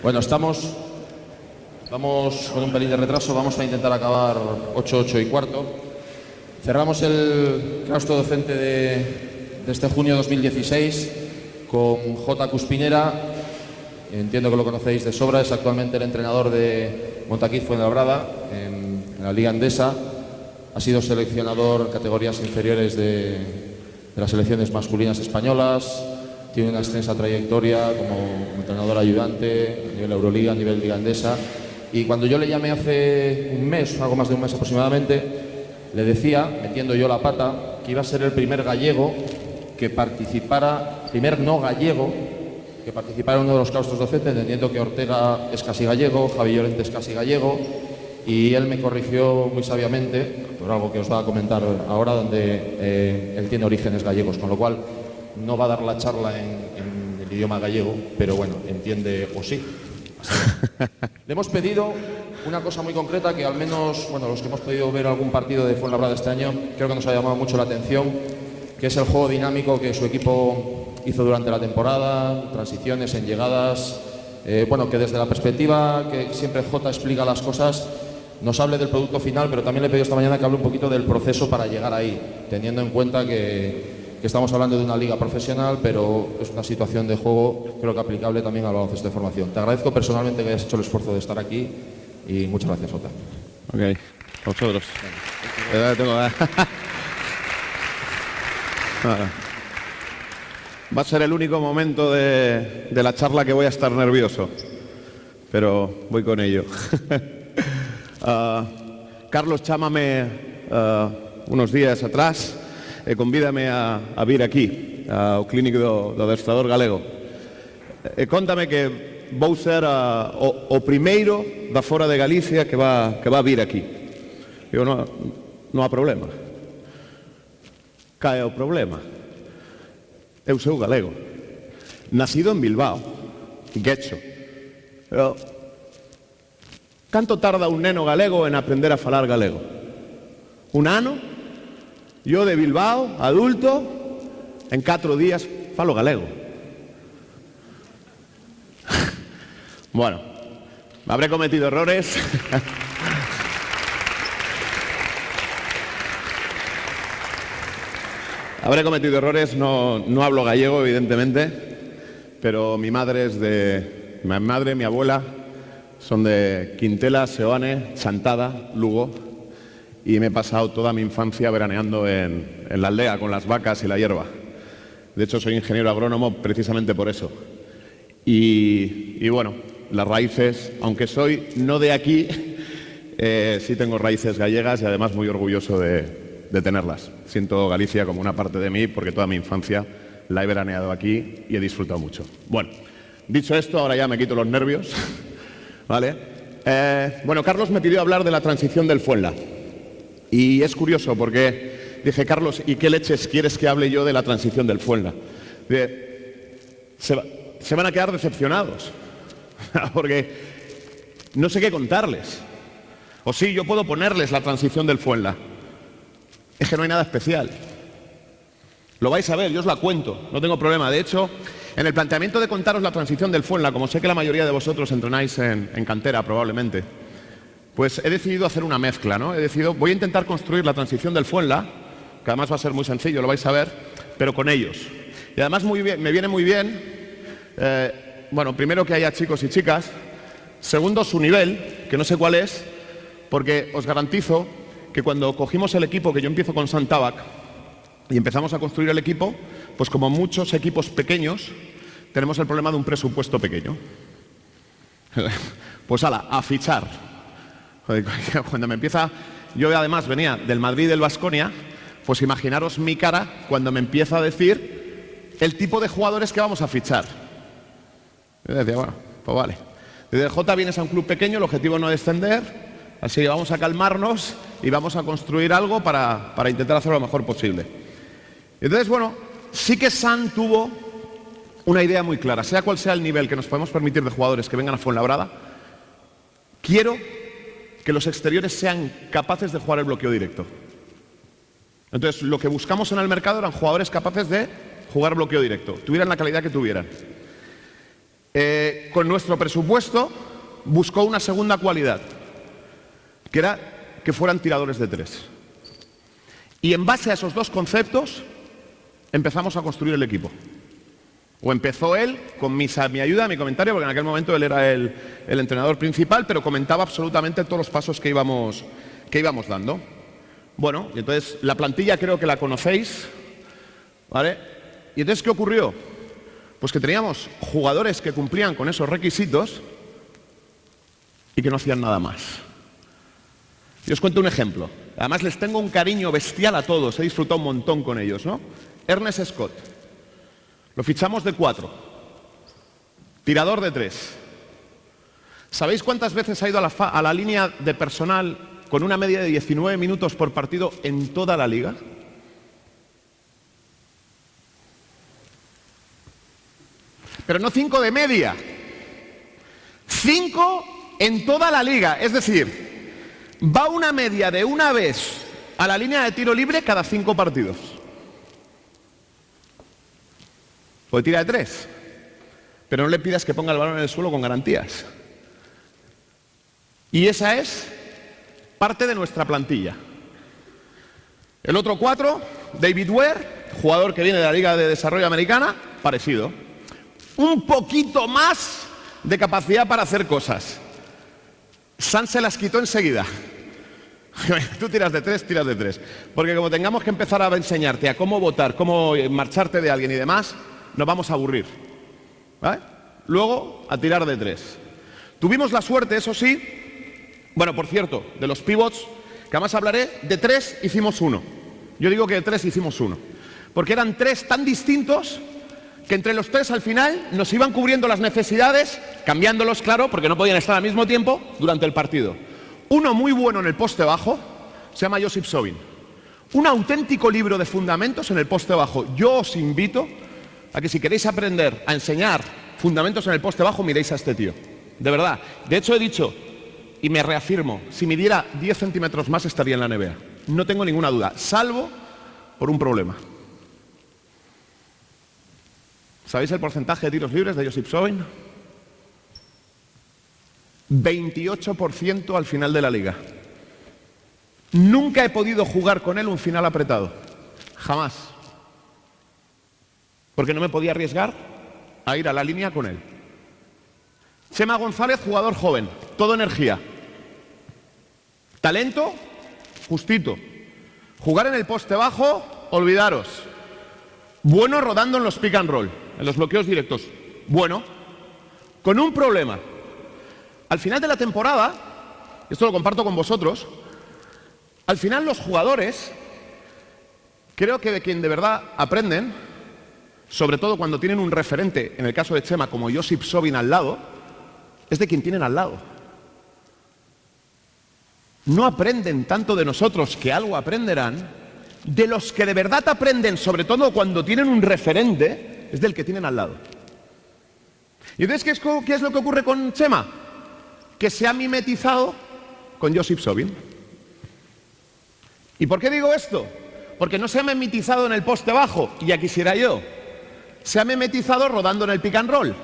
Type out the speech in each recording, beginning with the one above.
Bueno, estamos con un pelín de retraso, vamos a intentar acabar 8, 8 y cuarto. Cerramos el claustro docente de este junio de 2016 con J. Cuspinera. Entiendo que lo conocéis de sobra, es actualmente el entrenador de Montaquit Fuenlabrada en la Liga Endesa. Ha sido seleccionador en categorías inferiores de las selecciones masculinas españolas. Tiene una extensa trayectoria como entrenador ayudante a nivel Euroliga, a nivel Liga Endesa. Y cuando yo le llamé hace un mes, algo más de un mes aproximadamente, le decía, metiendo yo la pata, que iba a ser el primer gallego que participara, primer no gallego, que participara en uno de los claustros docentes, entendiendo que Ortega es casi gallego, Javi Llorente es casi gallego, y él me corrigió muy sabiamente, por algo que os va a comentar ahora, donde él tiene orígenes gallegos, con lo cual no va a dar la charla en el idioma gallego, pero bueno, entiende o sí. Le hemos pedido una cosa muy concreta que al menos, bueno, los que hemos podido ver algún partido de Fuenlabrada este año, creo que nos ha llamado mucho la atención, que es el juego dinámico que su equipo hizo durante la temporada, transiciones en llegadas, bueno, que desde la perspectiva que siempre Jota explica las cosas, nos hable del producto final, pero también le he pedido esta mañana que hable un poquito del proceso para llegar ahí, teniendo en cuenta que estamos hablando de una liga profesional, pero es una situación de juego, creo que aplicable también al baloncesto de formación. Te agradezco personalmente que hayas hecho el esfuerzo de estar aquí y muchas gracias, Jota. Ok, vosotros. Va a ser el único momento de la charla que voy a estar nervioso, pero voy con ello. Carlos chámame unos días atrás e convídame a vir aquí, ao Clínico do Adestrador Galego. E cóntame que vou ser o primeiro da fora de Galicia que va a vir aquí. Eu non há problema. Cae o problema. Eu sou galego. Nacido en Bilbao, Guecho. Pero canto tarda un neno galego en aprender a falar galego? Un ano? Yo de Bilbao, adulto, en 4 días falo galego. Bueno, habré cometido errores. Habré cometido errores, no hablo gallego, evidentemente, pero mi madre mi abuela, son de Quintela, Seoane, Chantada, Lugo, y me he pasado toda mi infancia veraneando en la aldea con las vacas y la hierba. De hecho, soy ingeniero agrónomo precisamente por eso. Y bueno, las raíces, aunque soy no de aquí, sí tengo raíces gallegas y además muy orgulloso de tenerlas. Siento Galicia como una parte de mí porque toda mi infancia la he veraneado aquí y he disfrutado mucho. Bueno, dicho esto, ahora ya me quito los nervios. ¿Vale? Bueno, Carlos me pidió hablar de la transición del Fuenla. Y es curioso porque dije, Carlos, ¿y qué leches quieres que hable yo de la transición del Fuenla? Se van a quedar decepcionados, porque no sé qué contarles. O sí, yo puedo ponerles la transición del Fuenla. Es que no hay nada especial. Lo vais a ver, yo os la cuento, no tengo problema. De hecho, en el planteamiento de contaros la transición del Fuenla, como sé que la mayoría de vosotros entrenáis en cantera probablemente, pues he decidido hacer una mezcla, ¿no? Voy a intentar construir la transición del Fuenla, que además va a ser muy sencillo, lo vais a ver, pero con ellos. Y además me viene muy bien, bueno, primero que haya chicos y chicas, segundo su nivel, que no sé cuál es, porque os garantizo que cuando cogimos el equipo, que yo empiezo con Santabac, y empezamos a construir el equipo, pues como muchos equipos pequeños, tenemos el problema de un presupuesto pequeño. Pues ala, a fichar. Cuando me empieza, yo además venía del Madrid y del Baskonia, pues imaginaros mi cara cuando me empieza a decir el tipo de jugadores que vamos a fichar. Yo decía, bueno, pues vale. Desde J vienes a un club pequeño, el objetivo no es descender, así que vamos a calmarnos y vamos a construir algo para intentar hacerlo lo mejor posible. Entonces, bueno, sí que San tuvo una idea muy clara, sea cual sea el nivel que nos podemos permitir de jugadores que vengan a Fuenlabrada, quiero que los exteriores sean capaces de jugar el bloqueo directo. Entonces, lo que buscamos en el mercado eran jugadores capaces de jugar bloqueo directo, tuvieran la calidad que tuvieran. con nuestro presupuesto, buscó una segunda cualidad, que era que fueran tiradores de 3. Y en base a esos dos conceptos, empezamos a construir el equipo. O empezó él con mi ayuda, mi comentario, porque en aquel momento él era el entrenador principal, pero comentaba absolutamente todos los pasos que íbamos dando. Bueno, y entonces la plantilla creo que la conocéis, ¿vale? Y entonces, ¿qué ocurrió? Pues que teníamos jugadores que cumplían con esos requisitos y que no hacían nada más. Y os cuento un ejemplo. Además les tengo un cariño bestial a todos, he disfrutado un montón con ellos, ¿no? Ernest Scott. Lo fichamos de 4. Tirador de 3. ¿Sabéis cuántas veces ha ido a la línea de personal con una media de 19 minutos por partido en toda la liga? Pero no 5 de media. 5 en toda la liga. Es decir, va una media de una vez a la línea de tiro libre cada 5 partidos. Puede tirar de 3. Pero no le pidas que ponga el balón en el suelo con garantías. Y esa es parte de nuestra plantilla. El otro 4, David Ware, jugador que viene de la Liga de Desarrollo Americana, parecido. Un poquito más de capacidad para hacer cosas. San se las quitó enseguida. Tú tiras de 3, tiras de 3. Porque como tengamos que empezar a enseñarte a cómo votar, cómo marcharte de alguien y demás, nos vamos a aburrir. ¿Vale? Luego, a tirar de 3. Tuvimos la suerte, eso sí, bueno, por cierto, de los pivots, que además hablaré, de 3 hicimos 1. Yo digo que de 3 hicimos 1. Porque eran 3 tan distintos que entre los 3 al final nos iban cubriendo las necesidades, cambiándolos, claro, porque no podían estar al mismo tiempo durante el partido. Uno muy bueno en el poste bajo, se llama Josip Sobin. Un auténtico libro de fundamentos en el poste bajo. Yo os invito a que si queréis aprender a enseñar fundamentos en el poste bajo, miréis a este tío. De verdad. De hecho, he dicho, y me reafirmo, si midiera 10 centímetros más estaría en la NBA. No tengo ninguna duda, salvo por un problema. ¿Sabéis el porcentaje de tiros libres de Josip Sobin? 28% al final de la liga. Nunca he podido jugar con él un final apretado. Jamás. Porque no me podía arriesgar a ir a la línea con él. Chema González, jugador joven, todo energía. Talento, justito. Jugar en el poste bajo, olvidaros. Bueno rodando en los pick and roll, en los bloqueos directos. Bueno, con un problema. Al final de la temporada, esto lo comparto con vosotros, al final los jugadores, creo que de quien de verdad aprenden, sobre todo cuando tienen un referente, en el caso de Chema, como Josip Sobin al lado, es de quien tienen al lado. No aprenden tanto de nosotros, que algo aprenderán, de los que de verdad aprenden, sobre todo cuando tienen un referente, es del que tienen al lado. ¿Y entonces qué es lo que ocurre con Chema? Que se ha mimetizado con Josip Sobin. ¿Y por qué digo esto? Porque no se ha mimetizado en el poste bajo, y ya quisiera yo. Se ha mimetizado rodando en el pick and roll.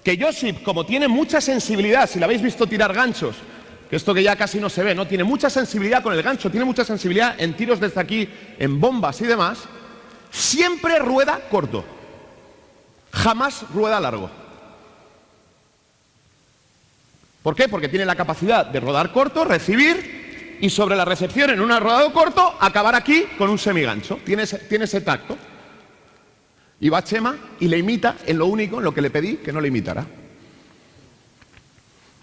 Que Josip, como tiene mucha sensibilidad, si lo habéis visto tirar ganchos, que esto que ya casi no se ve, ¿no? Tiene mucha sensibilidad con el gancho, tiene mucha sensibilidad en tiros desde aquí, en bombas y demás, siempre rueda corto. Jamás rueda largo. ¿Por qué? Porque tiene la capacidad de rodar corto, recibir y sobre la recepción en un rodado corto acabar aquí con un semigancho. Tiene ese tacto. Y va Chema y le imita en lo único en lo que le pedí que no le imitara.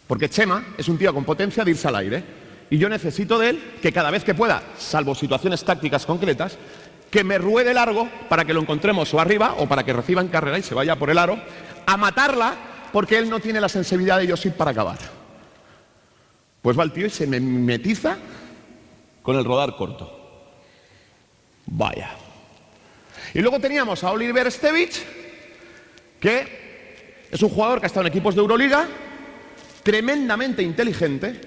Porque Chema es un tío con potencia de irse al aire. Y yo necesito de él que cada vez que pueda, salvo situaciones tácticas concretas, que me ruede largo para que lo encontremos o arriba o para que reciba en carrera y se vaya por el aro a matarla, porque él no tiene la sensibilidad de Josip para acabar. Pues va el tío y se me mimetiza con el rodar corto. Vaya. Y luego teníamos a Oliver Stevic, que es un jugador que ha estado en equipos de Euroliga, tremendamente inteligente,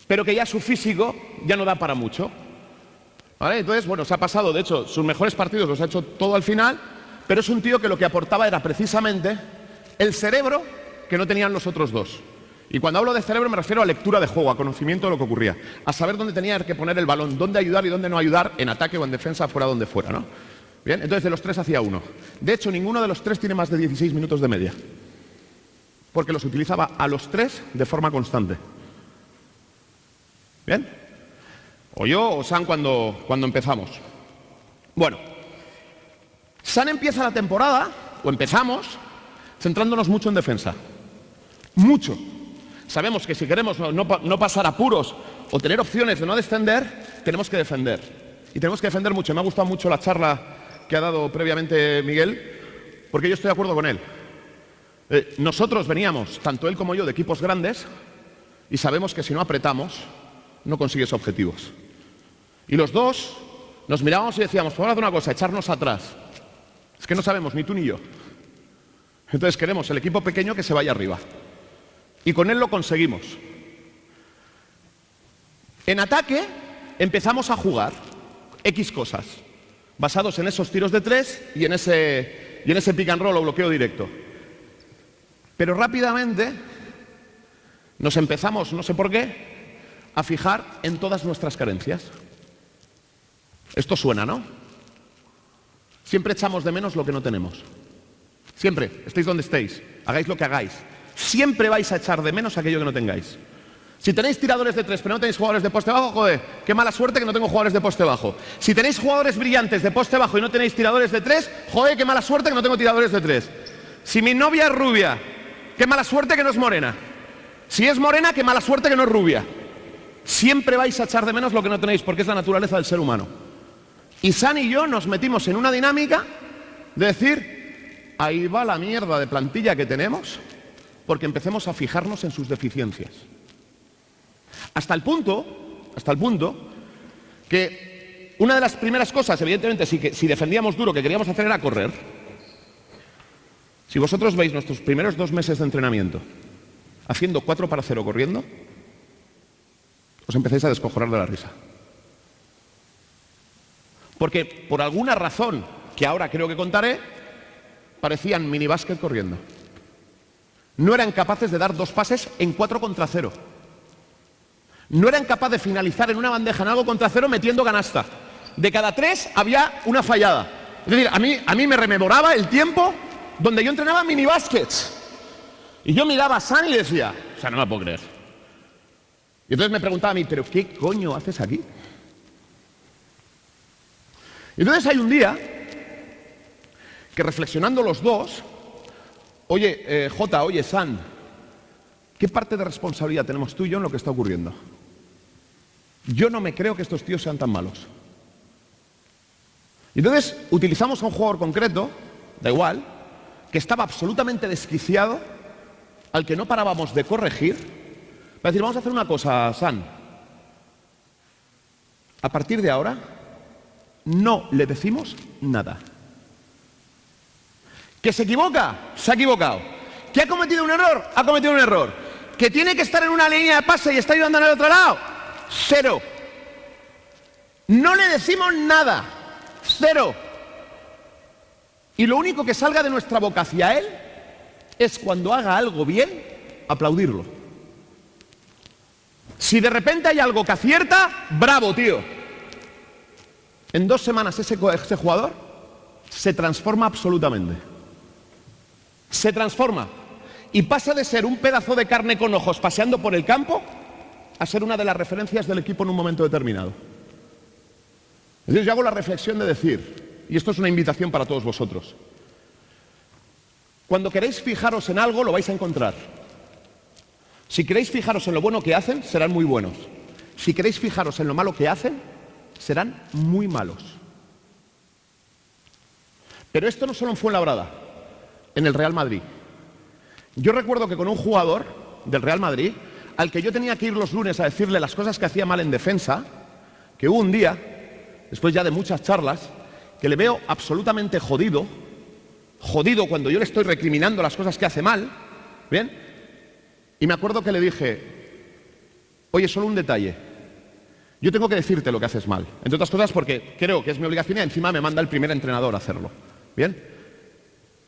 pero que ya su físico ya no da para mucho. ¿Vale? Entonces, bueno, se ha pasado, de hecho, sus mejores partidos los ha hecho todo al final, pero es un tío que lo que aportaba era precisamente el cerebro que no tenían los otros dos. Y cuando hablo de cerebro me refiero a lectura de juego, a conocimiento de lo que ocurría, a saber dónde tenía que poner el balón, dónde ayudar y dónde no ayudar, en ataque o en defensa, fuera donde fuera, ¿no? Bien, entonces de los tres hacía uno. De hecho, ninguno de los tres tiene más de 16 minutos de media, porque los utilizaba a los tres de forma constante. ¿Bien? O yo o San cuando empezamos. Bueno, San empieza la temporada, o empezamos, centrándonos mucho en defensa. Mucho. Sabemos que si queremos no pasar apuros o tener opciones de no descender, tenemos que defender. Y tenemos que defender mucho. Me ha gustado mucho la charla que ha dado previamente Miguel, porque yo estoy de acuerdo con él. Nosotros veníamos, tanto él como yo, de equipos grandes, y sabemos que si no apretamos, no consigues objetivos. Y los dos nos mirábamos y decíamos, vamos a hacer una cosa, echarnos atrás. Es que no sabemos, ni tú ni yo. Entonces queremos el equipo pequeño que se vaya arriba. Y con él lo conseguimos. En ataque empezamos a jugar X cosas, basados en esos tiros de tres y en ese pick and roll o bloqueo directo. Pero rápidamente nos empezamos, no sé por qué, a fijar en todas nuestras carencias. Esto suena, ¿no? Siempre echamos de menos lo que no tenemos. Siempre, estéis donde estéis, hagáis lo que hagáis. Siempre vais a echar de menos aquello que no tengáis. Si tenéis tiradores de tres pero no tenéis jugadores de poste bajo, joder, qué mala suerte que no tengo jugadores de poste bajo. Si tenéis jugadores brillantes de poste bajo y no tenéis tiradores de tres, joder, qué mala suerte que no tengo tiradores de tres. Si mi novia es rubia, qué mala suerte que no es morena. Si es morena, qué mala suerte que no es rubia. Siempre vais a echar de menos lo que no tenéis, porque es la naturaleza del ser humano. Y San y yo nos metimos en una dinámica de decir, ahí va la mierda de plantilla que tenemos, porque empecemos a fijarnos en sus deficiencias. Hasta el punto que una de las primeras cosas, evidentemente, si defendíamos duro, que queríamos hacer era correr. Si vosotros veis nuestros primeros 2 meses de entrenamiento haciendo 4-0 corriendo, os empezáis a descojonar de la risa. Porque por alguna razón, que ahora creo que contaré, parecían minibásquet corriendo. No eran capaces de dar 2 pases en 4 contra 0. No eran capaces de finalizar en una bandeja en algo contra 0 metiendo canasta. De cada 3 había una fallada. Es decir, a mí me rememoraba el tiempo donde yo entrenaba minibáskets. Y yo miraba a San y le decía, o sea, no me lo puedo creer. Y entonces me preguntaba a mí, ¿pero qué coño haces aquí? Y entonces hay un día que reflexionando los dos, oye, oye, San, ¿qué parte de responsabilidad tenemos tú y yo en lo que está ocurriendo? Yo no me creo que estos tíos sean tan malos. Y entonces utilizamos a un jugador concreto, da igual, que estaba absolutamente desquiciado, al que no parábamos de corregir, para decir, vamos a hacer una cosa, San. A partir de ahora, no le decimos nada. ¿Que se equivoca? Se ha equivocado. ¿Que ha cometido un error? Ha cometido un error. ¿Que tiene que estar en una línea de pase y está ayudando al otro lado? 0. No le decimos nada. 0. Y lo único que salga de nuestra boca hacia él es cuando haga algo bien, aplaudirlo. Si de repente hay algo que acierta, bravo, tío. En 2 semanas ese jugador se transforma absolutamente. Se transforma y pasa de ser un pedazo de carne con ojos paseando por el campo a ser una de las referencias del equipo en un momento determinado. Entonces yo hago la reflexión de decir, y esto es una invitación para todos vosotros, cuando queréis fijaros en algo lo vais a encontrar. Si queréis fijaros en lo bueno que hacen, serán muy buenos. Si queréis fijaros en lo malo que hacen, serán muy malos. Pero esto no solo en Fuenlabrada, en el Real Madrid. Yo recuerdo que con un jugador del Real Madrid, al que yo tenía que ir los lunes a decirle las cosas que hacía mal en defensa, que hubo un día, después ya de muchas charlas, que le veo absolutamente jodido cuando yo le estoy recriminando las cosas que hace mal, ¿bien? Y me acuerdo que le dije, oye, solo un detalle, yo tengo que decirte lo que haces mal, entre otras cosas porque creo que es mi obligación y encima me manda el primer entrenador a hacerlo, ¿bien?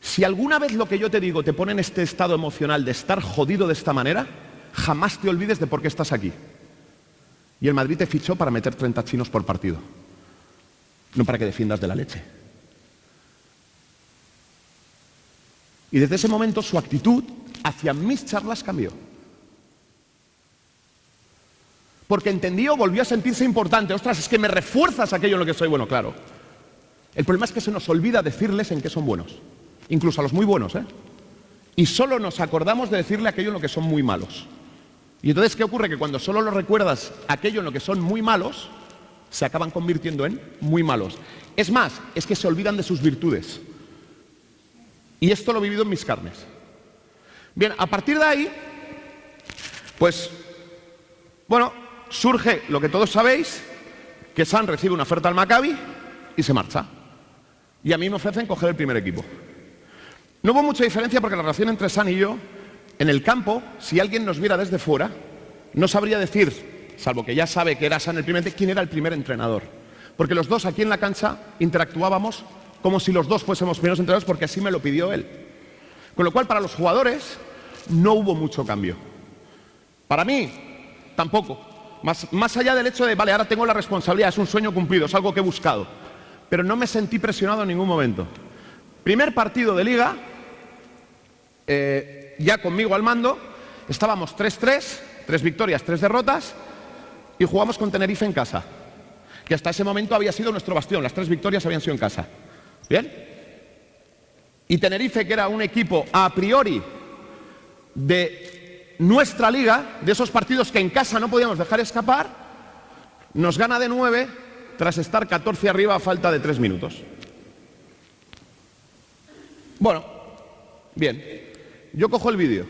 Si alguna vez lo que yo te digo te pone en este estado emocional de estar jodido de esta manera, jamás te olvides de por qué estás aquí. Y el Madrid te fichó para meter 30 chinos por partido, no para que defiendas de la leche. Y desde ese momento su actitud hacia mis charlas cambió. Porque entendió, volvió a sentirse importante. Ostras, es que me refuerzas aquello en lo que soy bueno, claro. El problema es que se nos olvida decirles en qué son buenos. Incluso a los muy buenos, ¿eh? Y solo nos acordamos de decirle aquello en lo que son muy malos. Y entonces, ¿qué ocurre? Que cuando solo lo recuerdas aquello en lo que son muy malos, se acaban convirtiendo en muy malos. Es más, es que se olvidan de sus virtudes. Y esto lo he vivido en mis carnes. Bien, a partir de ahí, pues, bueno, surge lo que todos sabéis, que San recibe una oferta al Maccabi y se marcha. Y a mí me ofrecen coger el primer equipo. No hubo mucha diferencia porque la relación entre San y yo, en el campo, si alguien nos viera desde fuera, no sabría decir, salvo que ya sabe que era San el primer, quién era el primer entrenador. Porque los dos aquí en la cancha interactuábamos como si los dos fuésemos primeros entrenadores, porque así me lo pidió él. Con lo cual, para los jugadores, no hubo mucho cambio. Para mí, tampoco. Más allá del hecho de, vale, ahora tengo la responsabilidad, es un sueño cumplido, es algo que he buscado. Pero no me sentí presionado en ningún momento. Primer partido de Liga, ya conmigo al mando, estábamos 3-3, 3 victorias, 3 derrotas, y jugamos con Tenerife en casa, que hasta ese momento había sido nuestro bastión, las 3 victorias habían sido en casa. ¿Bien? Y Tenerife, que era un equipo a priori de nuestra liga, de esos partidos que en casa no podíamos dejar escapar, nos gana de 9 tras estar 14 arriba a falta de 3 minutos. Bueno, bien, yo cojo el vídeo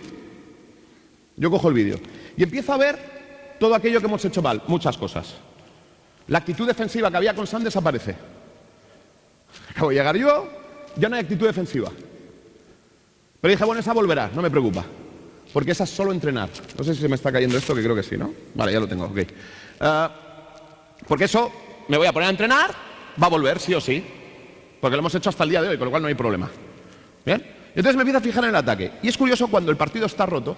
y empiezo a ver todo aquello que hemos hecho mal, muchas cosas. La actitud defensiva que había con San desaparece. Acabo de llegar yo, ya no hay actitud defensiva. Pero dije, bueno, esa volverá, no me preocupa, porque esa es solo entrenar. No sé si se me está cayendo esto, que creo que sí, ¿no? Vale, ya lo tengo, ok. Porque eso, me voy a poner a entrenar, va a volver, sí o sí, porque lo hemos hecho hasta el día de hoy, con lo cual no hay problema. ¿Bien? Entonces me empiezo a fijar en el ataque. Y es curioso, cuando el partido está roto,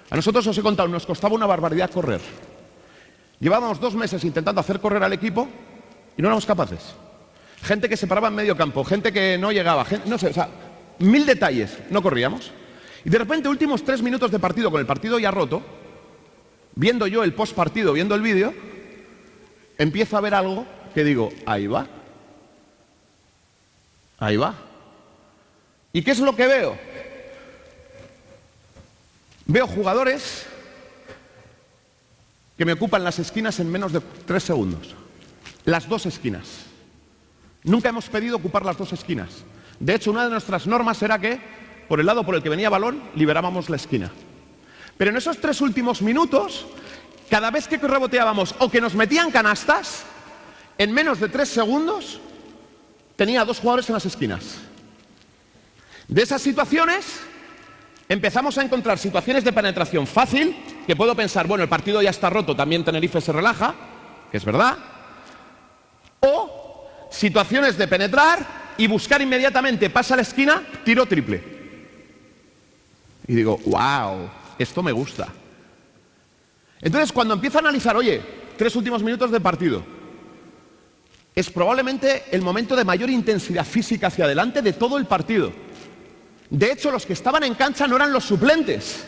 a nosotros, os he contado, nos costaba una barbaridad correr. Llevábamos 2 meses intentando hacer correr al equipo y no éramos capaces. Gente que se paraba en medio campo, gente que no llegaba, gente, no sé, o sea, 1000 detalles, no corríamos. Y de repente, últimos 3 minutos de partido, con el partido ya roto, viendo yo el post partido, viendo el vídeo, empiezo a ver algo que digo, ahí va. Ahí va. ¿Y qué es lo que veo? Veo jugadores que me ocupan las esquinas en menos de 3 segundos. Las 2 esquinas. Nunca hemos pedido ocupar las 2 esquinas. De hecho, una de nuestras normas era que, por el lado por el que venía balón, liberábamos la esquina. Pero en esos 3 últimos minutos, cada vez que reboteábamos o que nos metían canastas, en menos de 3 segundos, tenía 2 jugadores en las esquinas. De esas situaciones, empezamos a encontrar situaciones de penetración fácil, que puedo pensar, bueno, el partido ya está roto, también Tenerife se relaja, que es verdad, o situaciones de penetrar y buscar inmediatamente, pasa a la esquina, tiro triple. Y digo, wow, esto me gusta. Entonces, cuando empiezo a analizar, oye, 3 últimos minutos de partido, es probablemente el momento de mayor intensidad física hacia adelante de todo el partido. De hecho, los que estaban en cancha no eran los suplentes,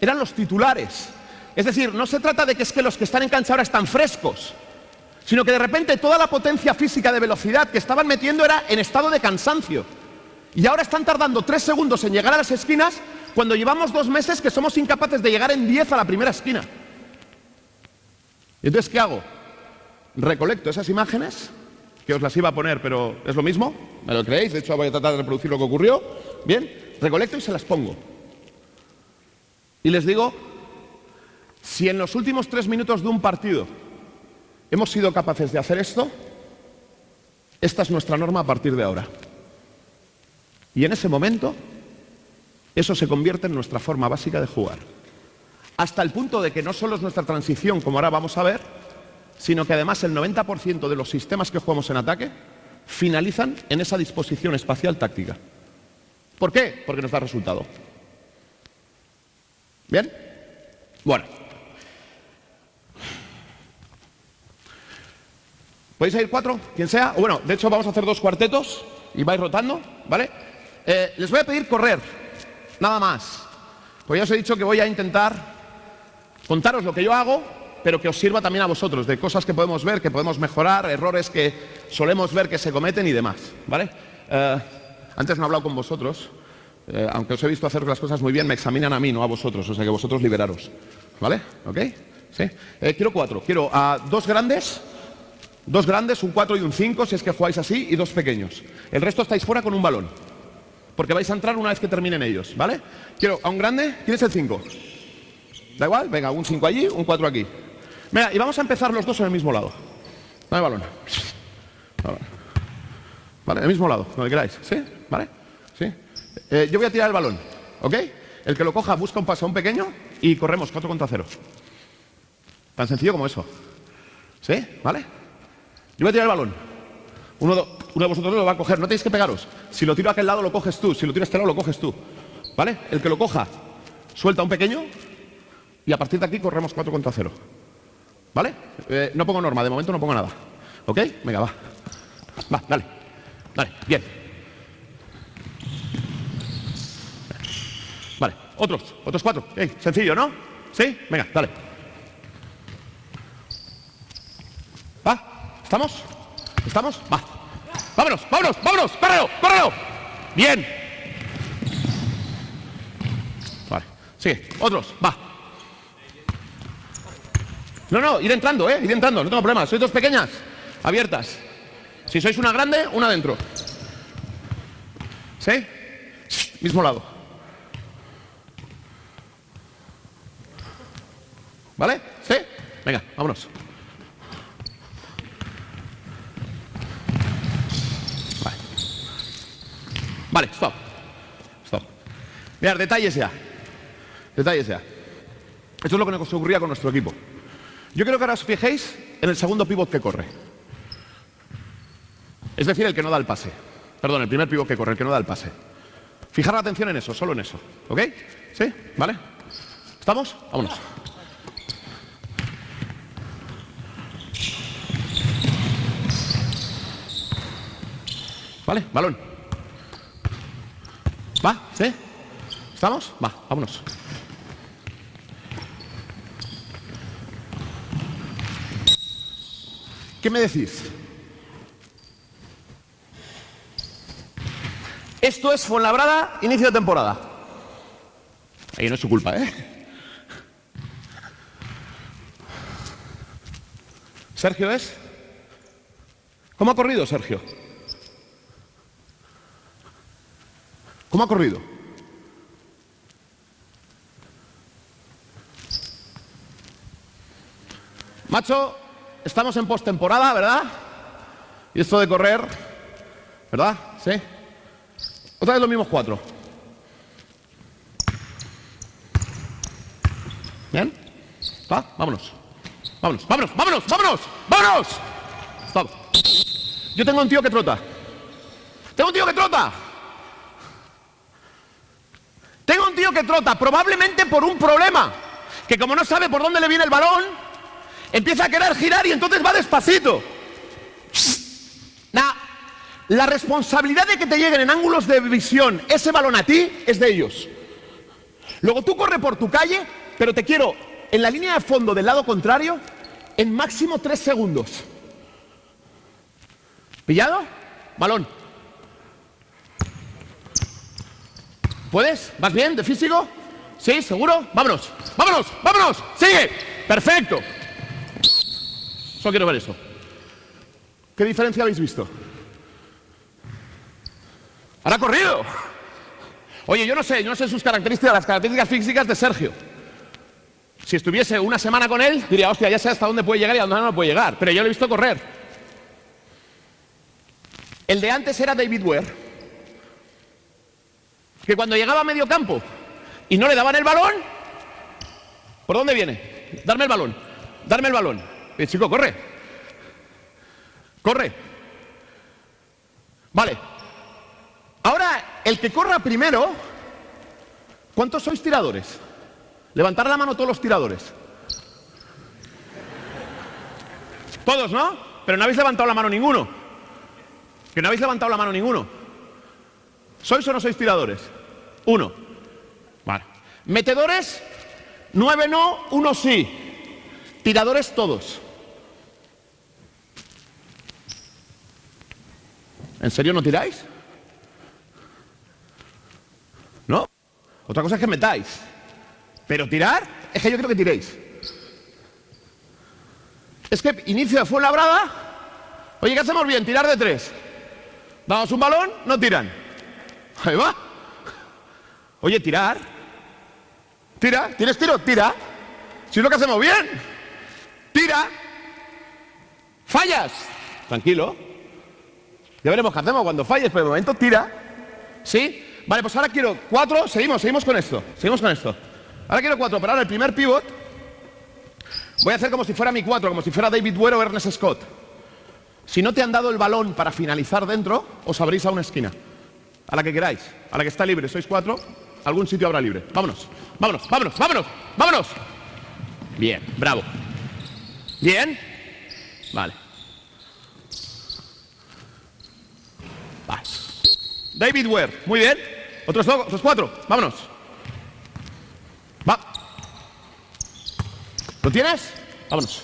eran los titulares. Es decir, no se trata de que es que los que están en cancha ahora están frescos, sino que de repente toda la potencia física de velocidad que estaban metiendo era en estado de cansancio. Y ahora están tardando 3 segundos en llegar a las esquinas, cuando llevamos 2 meses que somos incapaces de llegar en 10 a la primera esquina. ¿Y entonces qué hago? Recolecto esas imágenes, que os las iba a poner, pero es lo mismo, me lo creéis, de hecho voy a tratar de reproducir lo que ocurrió. Bien, recolecto y se las pongo. Y les digo, si en los últimos 3 minutos de un partido hemos sido capaces de hacer esto, esta es nuestra norma a partir de ahora. Y en ese momento, eso se convierte en nuestra forma básica de jugar. Hasta el punto de que no solo es nuestra transición, como ahora vamos a ver, sino que además el 90% de los sistemas que jugamos en ataque finalizan en esa disposición espacial táctica. ¿Por qué? Porque nos da resultado. ¿Bien? Bueno. ¿Podéis ir 4? Quien sea. O bueno, de hecho vamos a hacer 2 cuartetos y vais rotando, ¿vale? Les voy a pedir correr, nada más. Pues ya os he dicho que voy a intentar contaros lo que yo hago, pero que os sirva también a vosotros, de cosas que podemos ver, que podemos mejorar, errores que solemos ver que se cometen y demás, ¿vale? Antes no he hablado con vosotros, aunque os he visto hacer las cosas muy bien, me examinan a mí, no a vosotros, o sea que vosotros liberaros, ¿vale? ¿Ok? ¿Sí? Quiero 4, quiero a 2 grandes, un 4 y un 5, si es que jugáis así, y 2 pequeños. El resto estáis fuera con un balón, porque vais a entrar una vez que terminen ellos, ¿vale? Quiero a un grande, ¿quién es el 5? ¿Da igual? Venga, un 5 allí, un 4 aquí. Venga, y vamos a empezar los 2 en el mismo lado. Dame balón. Vale, en el mismo lado, donde queráis, ¿sí? ¿Vale? ¿Sí? Yo voy a tirar el balón, ¿ok? El que lo coja busca un paseón pequeño y corremos 4 contra 0. Tan sencillo como eso. ¿Sí? ¿Vale? Yo voy a tirar el balón. Uno de vosotros lo va a coger. No tenéis que pegaros. Si lo tiro a aquel lado, lo coges tú. Si lo tiro a este lado, lo coges tú. ¿Vale? El que lo coja, suelta un pequeño y a partir de aquí corremos 4 contra 0. ¿Vale? No pongo norma, de momento no pongo nada. ¿Ok? Venga, va. Va, dale. Dale, bien. Vale, otros 4. Sencillo, ¿no? ¿Sí? Venga, dale. ¿Va? ¿Estamos? ¿Estamos? Va. ¡Vámonos! ¡Vámonos! ¡Vámonos! ¡Córrelo! ¡Córrelo! Bien. Vale. Sigue. Otros. Va. No, ir entrando, ir entrando. No tengo problema. Sois 2 pequeñas. Abiertas. Si sois una grande, una dentro. ¿Sí? Mismo lado. ¿Vale? ¿Sí? Venga, vámonos. Vale, stop. Mirad, detalles ya. Esto es lo que nos ocurría con nuestro equipo. Yo quiero que ahora os fijéis en el segundo pívot que corre. Es decir, el que no da el pase. Perdón, el primer pívot que corre, el que no da el pase. Fijar la atención en eso, solo en eso. ¿Ok? ¿Sí? ¿Vale? ¿Estamos? Vámonos. ¿Vale? Balón. ¿Va? ¿Sí? ¿Estamos? Va, vámonos. ¿Qué me decís? Esto es Fuenlabrada, inicio de temporada. Ahí no es su culpa, ¿eh? ¿Sergio es? ¿Cómo ha corrido, Sergio? ¿Cómo ha corrido? Macho, estamos en postemporada, ¿verdad? Y esto de correr, ¿verdad? ¿Sí? Otra vez los mismos 4. ¿Bien? ¿Va? Vámonos. Vámonos, vámonos, vámonos, vámonos, vámonos. Stop. Yo tengo un tío que trota. Tengo un tío que trota, probablemente por un problema. Que como no sabe por dónde le viene el balón, empieza a querer girar y entonces va despacito. La responsabilidad de que te lleguen en ángulos de visión ese balón a ti es de ellos. Luego tú corre por tu calle, pero te quiero en la línea de fondo del lado contrario en máximo 3 segundos. ¿Pillado? Balón. ¿Puedes? ¿Vas bien de físico? ¿Sí? ¿Seguro? ¡Vámonos! ¡Vámonos! ¡Vámonos! ¡Sigue! ¡Perfecto! Solo quiero ver eso. ¿Qué diferencia habéis visto? ¡Ahora ha corrido! Oye, yo no sé sus características, las características físicas de Sergio. Si estuviese una semana con él, diría, hostia, ya sé hasta dónde puede llegar y a dónde no puede llegar. Pero yo lo he visto correr. El de antes era David Ware, que cuando llegaba a medio campo y no le daban el balón, ¿por dónde viene? Darme el balón, darme el balón. Y el chico, corre. Corre. Vale. Ahora el que corra primero, ¿cuántos sois tiradores? Levantar la mano todos los tiradores. Todos, ¿no? Pero no habéis levantado la mano ninguno. Que no habéis levantado la mano ninguno. ¿Sois o no sois tiradores? Uno. Vale. Metedores, 9 no, 1 sí. Tiradores todos. ¿En serio no tiráis? ¿No? Otra cosa es que metáis. Pero tirar, es que yo creo que tiréis. Es que inicio de Fuenlabrada. Oye, ¿qué hacemos bien? Tirar de 3. Damos un balón, no tiran. Ahí va. Oye, tirar. Tira. ¿Tienes tiro? Tira. Si es lo que hacemos bien. Tira. Fallas. Tranquilo. Ya veremos qué hacemos cuando falles, pero de momento tira. ¿Sí? Vale, pues ahora quiero 4. Seguimos con esto. Ahora quiero 4. Pero ahora el primer pivot voy a hacer como si fuera mi 4, como si fuera David Ware o Ernest Scott. Si no te han dado el balón para finalizar dentro, os abrís a una esquina. A la que queráis, a la que está libre. Sois 4, algún sitio habrá libre. Vámonos. Bien, bravo. Bien. Vale. David Ware, muy bien. Otros 4, vámonos. Va. ¿Lo tienes? Vámonos.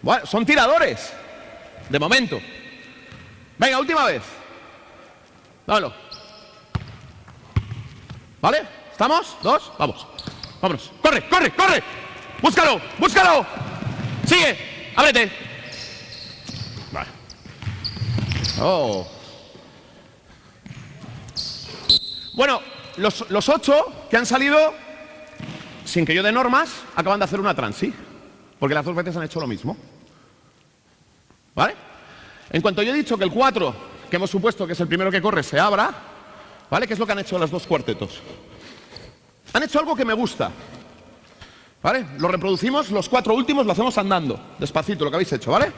Bueno, son tiradores. De momento. Venga, última vez. Dámelo. ¿Vale? ¿Estamos? 2, vamos. Vámonos. ¡Corre! ¡Búscalo! ¡Sigue! ¡Ábrete! Vale. Oh. Bueno, los 8 que han salido, sin que yo dé normas, acaban de hacer una transi. Porque las 2 veces han hecho lo mismo. ¿Vale? En cuanto yo he dicho que el 4, que hemos supuesto que es el primero que corre, se abra, ¿vale? ¿Qué es lo que han hecho los 2 cuartetos? Han hecho algo que me gusta. ¿Vale? Lo reproducimos, los 4 últimos lo hacemos andando. Despacito, lo que habéis hecho, ¿vale?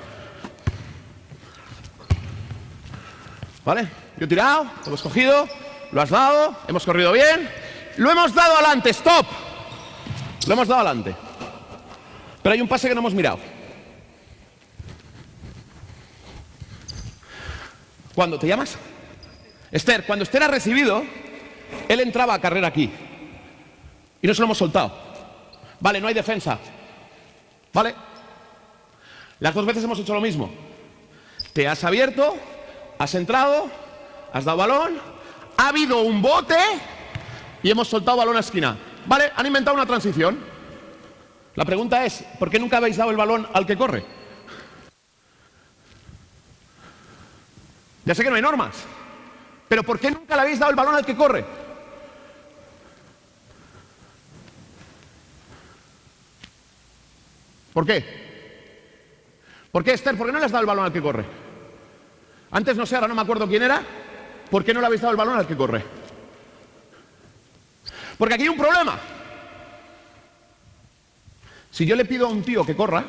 ¿Vale? Yo he tirado, lo hemos cogido, lo has dado, hemos corrido bien, lo hemos dado adelante, stop. Lo hemos dado adelante. Pero hay un pase que no hemos mirado. ¿Cuándo te llamas? Esther, cuando Esther ha recibido, él entraba a carrera aquí. Y no se lo hemos soltado. Vale, no hay defensa. ¿Vale? Las 2 veces hemos hecho lo mismo. Te has abierto, has entrado, has dado balón, ha habido un bote y hemos soltado balón a esquina. Vale, han inventado una transición. La pregunta es, ¿por qué nunca habéis dado el balón al que corre? Ya sé que no hay normas, pero ¿por qué nunca le habéis dado el balón al que corre? ¿Por qué? ¿Por qué, Esther? ¿Por qué no le has dado el balón al que corre? Antes no sé, ahora no me acuerdo quién era. ¿Por qué no le habéis dado el balón al que corre? Porque aquí hay un problema. Si yo le pido a un tío que corra,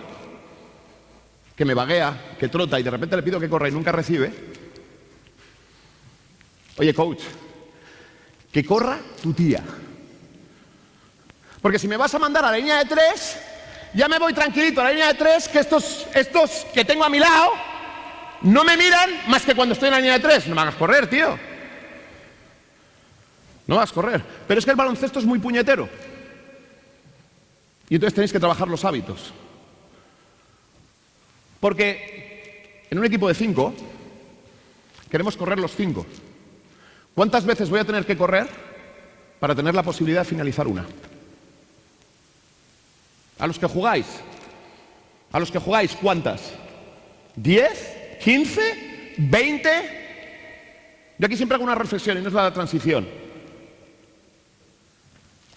que me vaguea, que trota y de repente le pido que corra y nunca recibe, oye, coach, que corra tu tía. Porque si me vas a mandar a la línea de 3, ya me voy tranquilito a la línea de 3, que estos que tengo a mi lado no me miran más que cuando estoy en la línea de 3. No me hagas correr, tío. No me hagas correr. Pero es que el baloncesto es muy puñetero. Y entonces tenéis que trabajar los hábitos. Porque en un equipo de 5 queremos correr los 5. ¿Cuántas veces voy a tener que correr para tener la posibilidad de finalizar una? A los que jugáis, ¿cuántas? ¿10? ¿15? ¿20? Yo aquí siempre hago una reflexión y no es la transición.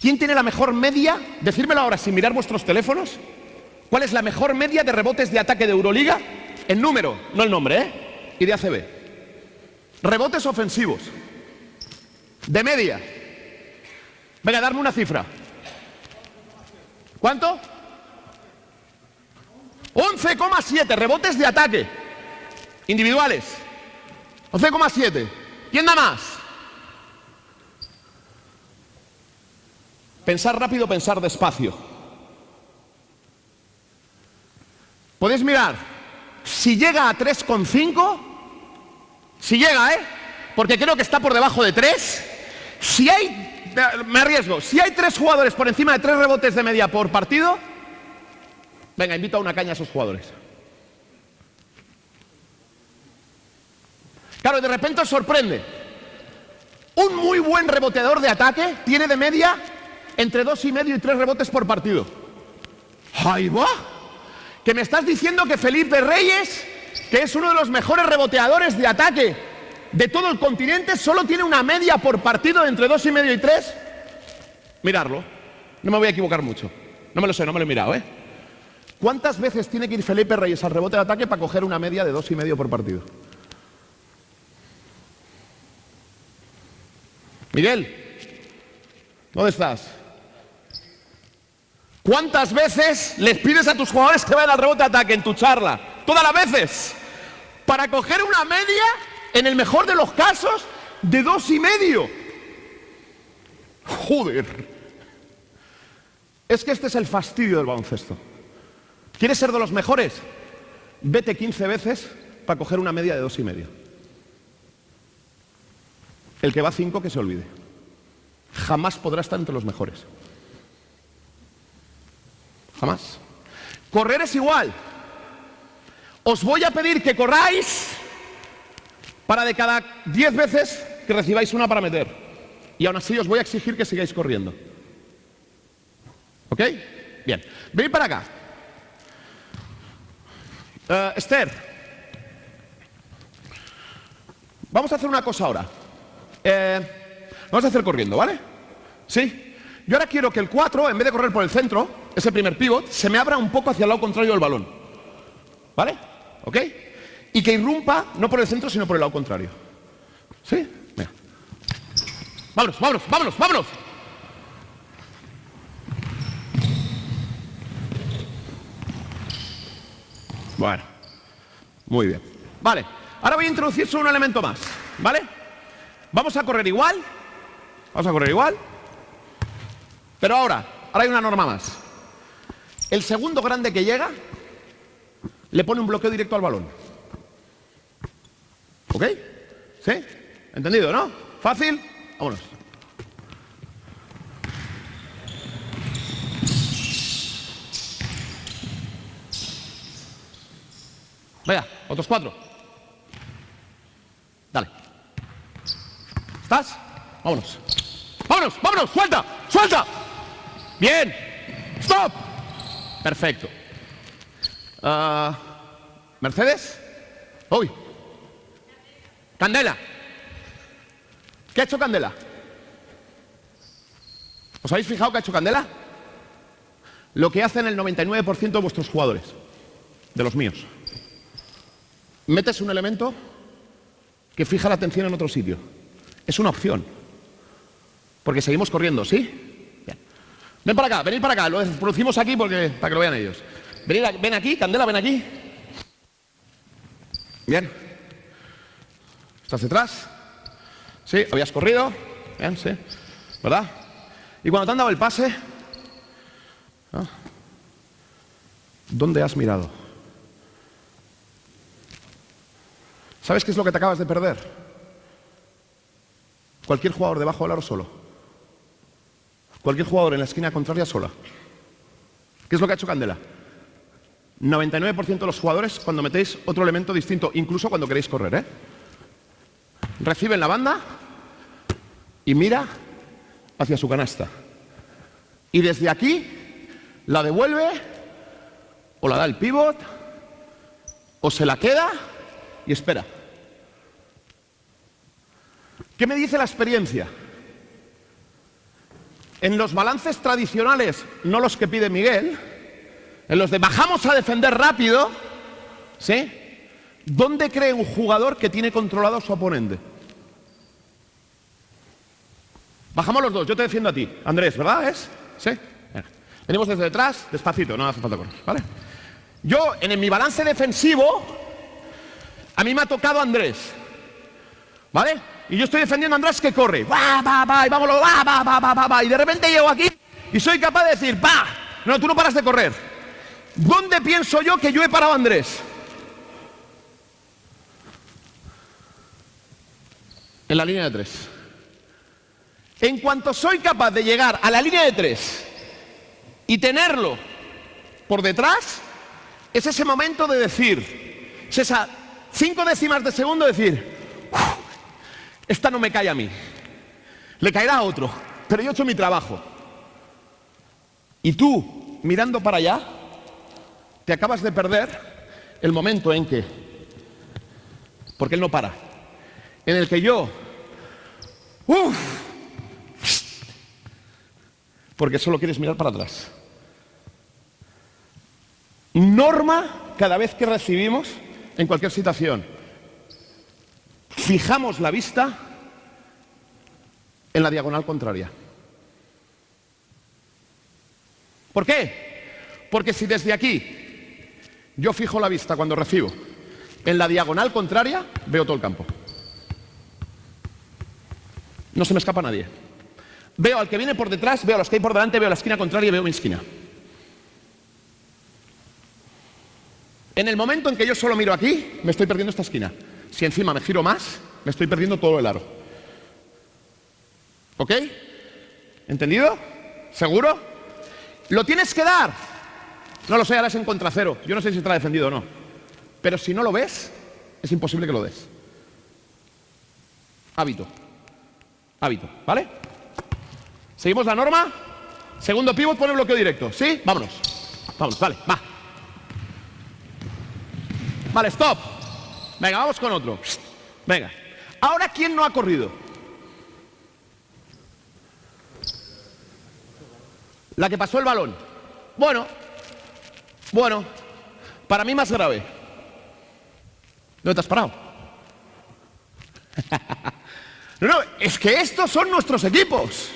¿Quién tiene la mejor media? Decírmelo ahora sin mirar vuestros teléfonos. ¿Cuál es la mejor media de rebotes de ataque de Euroliga? En número, no el nombre, ¿eh? Y de ACB. Rebotes ofensivos. De media. Venga, darme una cifra. ¿Cuánto? 11,7 rebotes de ataque individuales. 11,7. ¿Quién da más? Pensar rápido, pensar despacio. Podéis mirar, si llega a 3,5, si llega, porque creo que está por debajo de 3, si hay, me arriesgo, si hay 3 jugadores por encima de 3 rebotes de media por partido, venga, invito a una caña a esos jugadores. Claro, de repente os sorprende. Un muy buen reboteador de ataque tiene de media entre 2,5 y 3 rebotes por partido. ¡Ahí va! Que me estás diciendo que Felipe Reyes, que es uno de los mejores reboteadores de ataque de todo el continente, solo tiene una media por partido entre 2,5 y 3. Mirarlo. No me voy a equivocar mucho. No me lo sé, no me lo he mirado, ¿Cuántas veces tiene que ir Felipe Reyes al rebote de ataque para coger una media de 2,5 por partido? Miguel, ¿dónde estás? ¿Cuántas veces les pides a tus jugadores que vayan al rebote de ataque en tu charla? Todas las veces. Para coger una media, en el mejor de los casos, de 2,5. Joder. Es que este es el fastidio del baloncesto. ¿Quieres ser de los mejores? Vete 15 veces para coger una media de 2,5. El que va a 5 que se olvide. Jamás podrá estar entre los mejores. Jamás. Correr es igual. Os voy a pedir que corráis para de cada 10 veces que recibáis una para meter. Y aún así os voy a exigir que sigáis corriendo. ¿Ok? Bien. Venid para acá. Esther. Vamos a hacer una cosa ahora. Vamos a hacer corriendo, ¿vale? ¿Sí? Yo ahora quiero que el 4, en vez de correr por el centro, ese primer pivot, se me abra un poco hacia el lado contrario del balón. ¿Vale? ¿Ok? Y que irrumpa, no por el centro, sino por el lado contrario. ¿Sí? Venga. ¡Vámonos, vámonos, vámonos, vámonos! Bueno. Muy bien. Vale. Ahora voy a introducir solo un elemento más. ¿Vale? Vamos a correr igual. Vamos a correr igual. Pero ahora hay una norma más. El segundo grande que llega le pone un bloqueo directo al balón. ¿Ok? ¿Sí? ¿Entendido, no? ¿Fácil? Vámonos. Venga, otros 4. Dale. ¿Estás? Vámonos. ¡Vámonos! ¡Vámonos! ¡Suelta! ¡Suelta! ¡Bien! ¡Stop! Perfecto. ¿Mercedes? ¡Uy! ¡Candela! ¿Qué ha hecho Candela? ¿Os habéis fijado qué ha hecho Candela? Lo que hacen el 99% de vuestros jugadores. De los míos. Metes un elemento que fija la atención en otro sitio. Es una opción. Porque seguimos corriendo, ¿sí? Bien. Ven para acá, venid para acá. Lo producimos aquí para que lo vean ellos. Ven aquí, Candela, ven aquí. Bien. ¿Estás detrás? Sí, habías corrido. Bien, sí. ¿Verdad? Y cuando te han dado el pase, ¿no? ¿Dónde has mirado? ¿Sabes qué es lo que te acabas de perder? Cualquier jugador debajo del aro solo. Cualquier jugador en la esquina contraria sola. ¿Qué es lo que ha hecho Candela? 99% de los jugadores cuando metéis otro elemento distinto, incluso cuando queréis correr, reciben la banda y mira hacia su canasta. Y desde aquí la devuelve o la da el pívot o se la queda y espera. ¿Qué me dice la experiencia? En los balances tradicionales, no los que pide Miguel, en los de bajamos a defender rápido, ¿sí? ¿Dónde cree un jugador que tiene controlado a su oponente? Bajamos los dos, yo te defiendo a ti. Andrés, ¿verdad? ¿Es? ¿Sí? Venimos desde detrás, despacito, no hace falta correr, ¿vale? Yo, en mi balance defensivo, a mí me ha tocado Andrés, ¿vale? Y yo estoy defendiendo a Andrés que corre, va, y vámonos, va, y de repente llego aquí y soy capaz de decir, va, no, tú no paras de correr. ¿Dónde pienso yo que yo he parado a Andrés? En la línea de 3. En cuanto soy capaz de llegar a la línea de 3 y tenerlo por detrás, es ese momento de decir, es esa 5 décimas de segundo de decir, esta no me cae a mí, le caerá a otro, pero yo he hecho mi trabajo. Y tú, mirando para allá, te acabas de perder el momento en que, porque él no para, en el que yo, porque solo quieres mirar para atrás. Norma cada vez que recibimos, en cualquier situación, fijamos la vista en la diagonal contraria. ¿Por qué? Porque si desde aquí yo fijo la vista cuando recibo en la diagonal contraria, veo todo el campo. No se me escapa nadie. Veo al que viene por detrás, veo a los que hay por delante, veo la esquina contraria y veo mi esquina. En el momento en que yo solo miro aquí, me estoy perdiendo esta esquina. Si encima me giro más, me estoy perdiendo todo el aro. ¿Ok? ¿Entendido? ¿Seguro? ¿Lo tienes que dar? No lo sé, ahora es en contra cero. Yo no sé si estará defendido o no. Pero si no lo ves, es imposible que lo des. Hábito. Hábito, ¿vale? ¿Seguimos la norma? Segundo pivot, pone bloqueo directo. ¿Sí? Vámonos. Vámonos, vale, va. Vale, stop. Venga, vamos con otro. Venga. Ahora, ¿quién no ha corrido? La que pasó el balón. Bueno, para mí más grave. ¿Dónde te has parado? No, es que estos son nuestros equipos.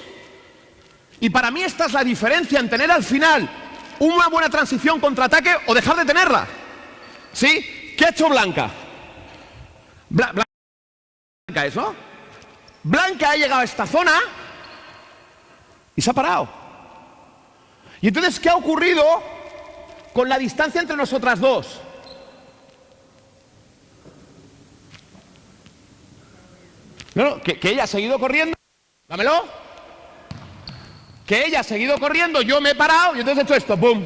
Y para mí esta es la diferencia en tener al final una buena transición contraataque o dejar de tenerla. ¿Sí? ¿Qué ha hecho Blanca? Blanca es, ¿no? Blanca ha llegado a esta zona y se ha parado. Y entonces, ¿qué ha ocurrido con la distancia entre nosotras dos? No, que ella ha seguido corriendo. Dámelo. Que ella ha seguido corriendo, yo me he parado y entonces he hecho esto, ¡pum!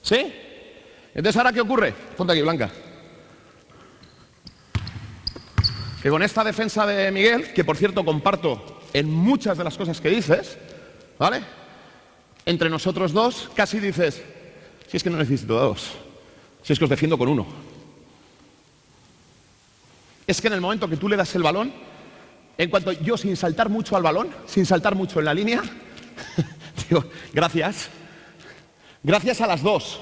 ¿Sí? Entonces, ¿ahora qué ocurre? Ponte aquí, Blanca. Que con esta defensa de Miguel, que por cierto comparto en muchas de las cosas que dices, ¿vale? Entre nosotros dos casi dices, si es que no necesito dos, si es que os defiendo con uno. Es que en el momento que tú le das el balón, en cuanto yo sin saltar mucho al balón, sin saltar mucho en la línea, digo, gracias. Gracias a las dos.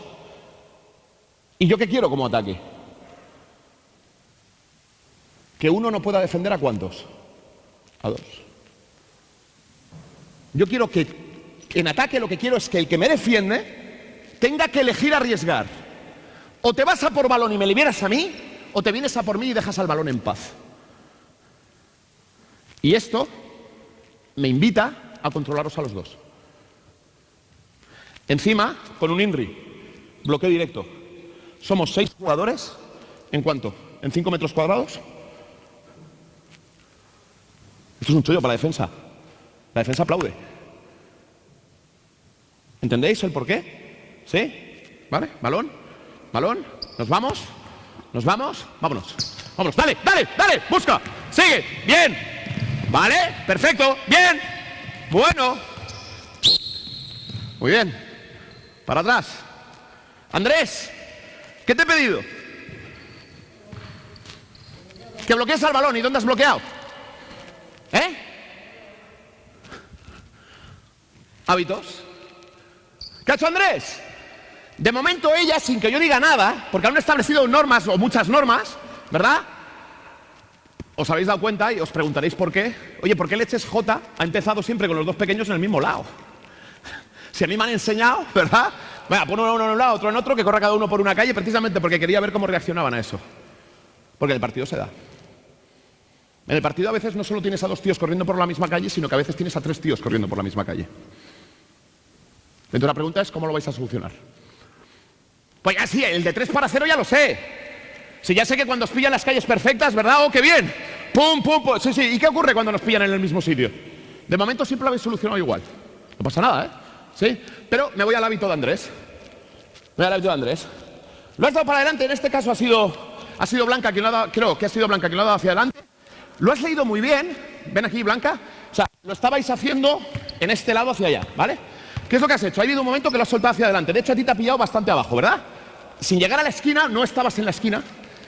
¿Y yo qué quiero como ataque? Que uno no pueda defender a ¿cuántos? A dos. Yo quiero que en ataque lo que quiero es que el que me defiende tenga que elegir arriesgar. O te vas a por balón y me liberas a mí, o te vienes a por mí y dejas al balón en paz. Y esto me invita a controlaros a los dos. Encima, con un INRI, bloqueo directo. Somos 6 jugadores, ¿en cuánto? ¿En 5 metros cuadrados? Esto es un chollo para la defensa. La defensa aplaude. ¿Entendéis el porqué? ¿Sí? ¿Vale? Balón, balón, nos vamos, vámonos. Vámonos, dale, busca, sigue, bien. Vale, perfecto, bien. Bueno. Muy bien. Para atrás. Andrés, ¿qué te he pedido? Que bloquees al balón. ¿Y dónde has bloqueado? ¿Eh? Hábitos. ¿Qué ha hecho Andrés? De momento ella, sin que yo diga nada, porque han establecido normas o muchas normas, ¿verdad? Os habéis dado cuenta y os preguntaréis por qué. Oye, ¿por qué Leches J ha empezado siempre con los dos pequeños en el mismo lado? Si a mí me han enseñado, ¿verdad? Venga, pon uno en un lado, otro en otro, que corra cada uno por una calle, precisamente porque quería ver cómo reaccionaban a eso. Porque en el partido se da. En el partido a veces no solo tienes a 2 tíos corriendo por la misma calle, sino que a veces tienes a 3 tíos corriendo por la misma calle. Entonces la pregunta es, ¿cómo lo vais a solucionar? Pues ya sí, el de 3 para 0 ya lo sé. Si ya sé que cuando os pillan las calles perfectas, ¿verdad? ¡Oh, qué bien! ¡Pum, pum, pum! Sí, sí. ¿Y qué ocurre cuando nos pillan en el mismo sitio? De momento siempre lo habéis solucionado igual. No pasa nada, ¿eh? ¿Sí? Pero me voy al hábito de Andrés. Me voy al hábito de Andrés. Lo has dado para adelante, en este caso ha sido Blanca quien lo ha dado, creo que ha sido Blanca quien lo ha dado hacia adelante. Lo has leído muy bien. Ven aquí, Blanca. O sea, lo estabais haciendo en este lado hacia allá, ¿vale? ¿Qué es lo que has hecho? Ha habido un momento que lo has soltado hacia adelante. De hecho, a ti te ha pillado bastante abajo, ¿verdad? Sin llegar a la esquina, no estabas en la esquina.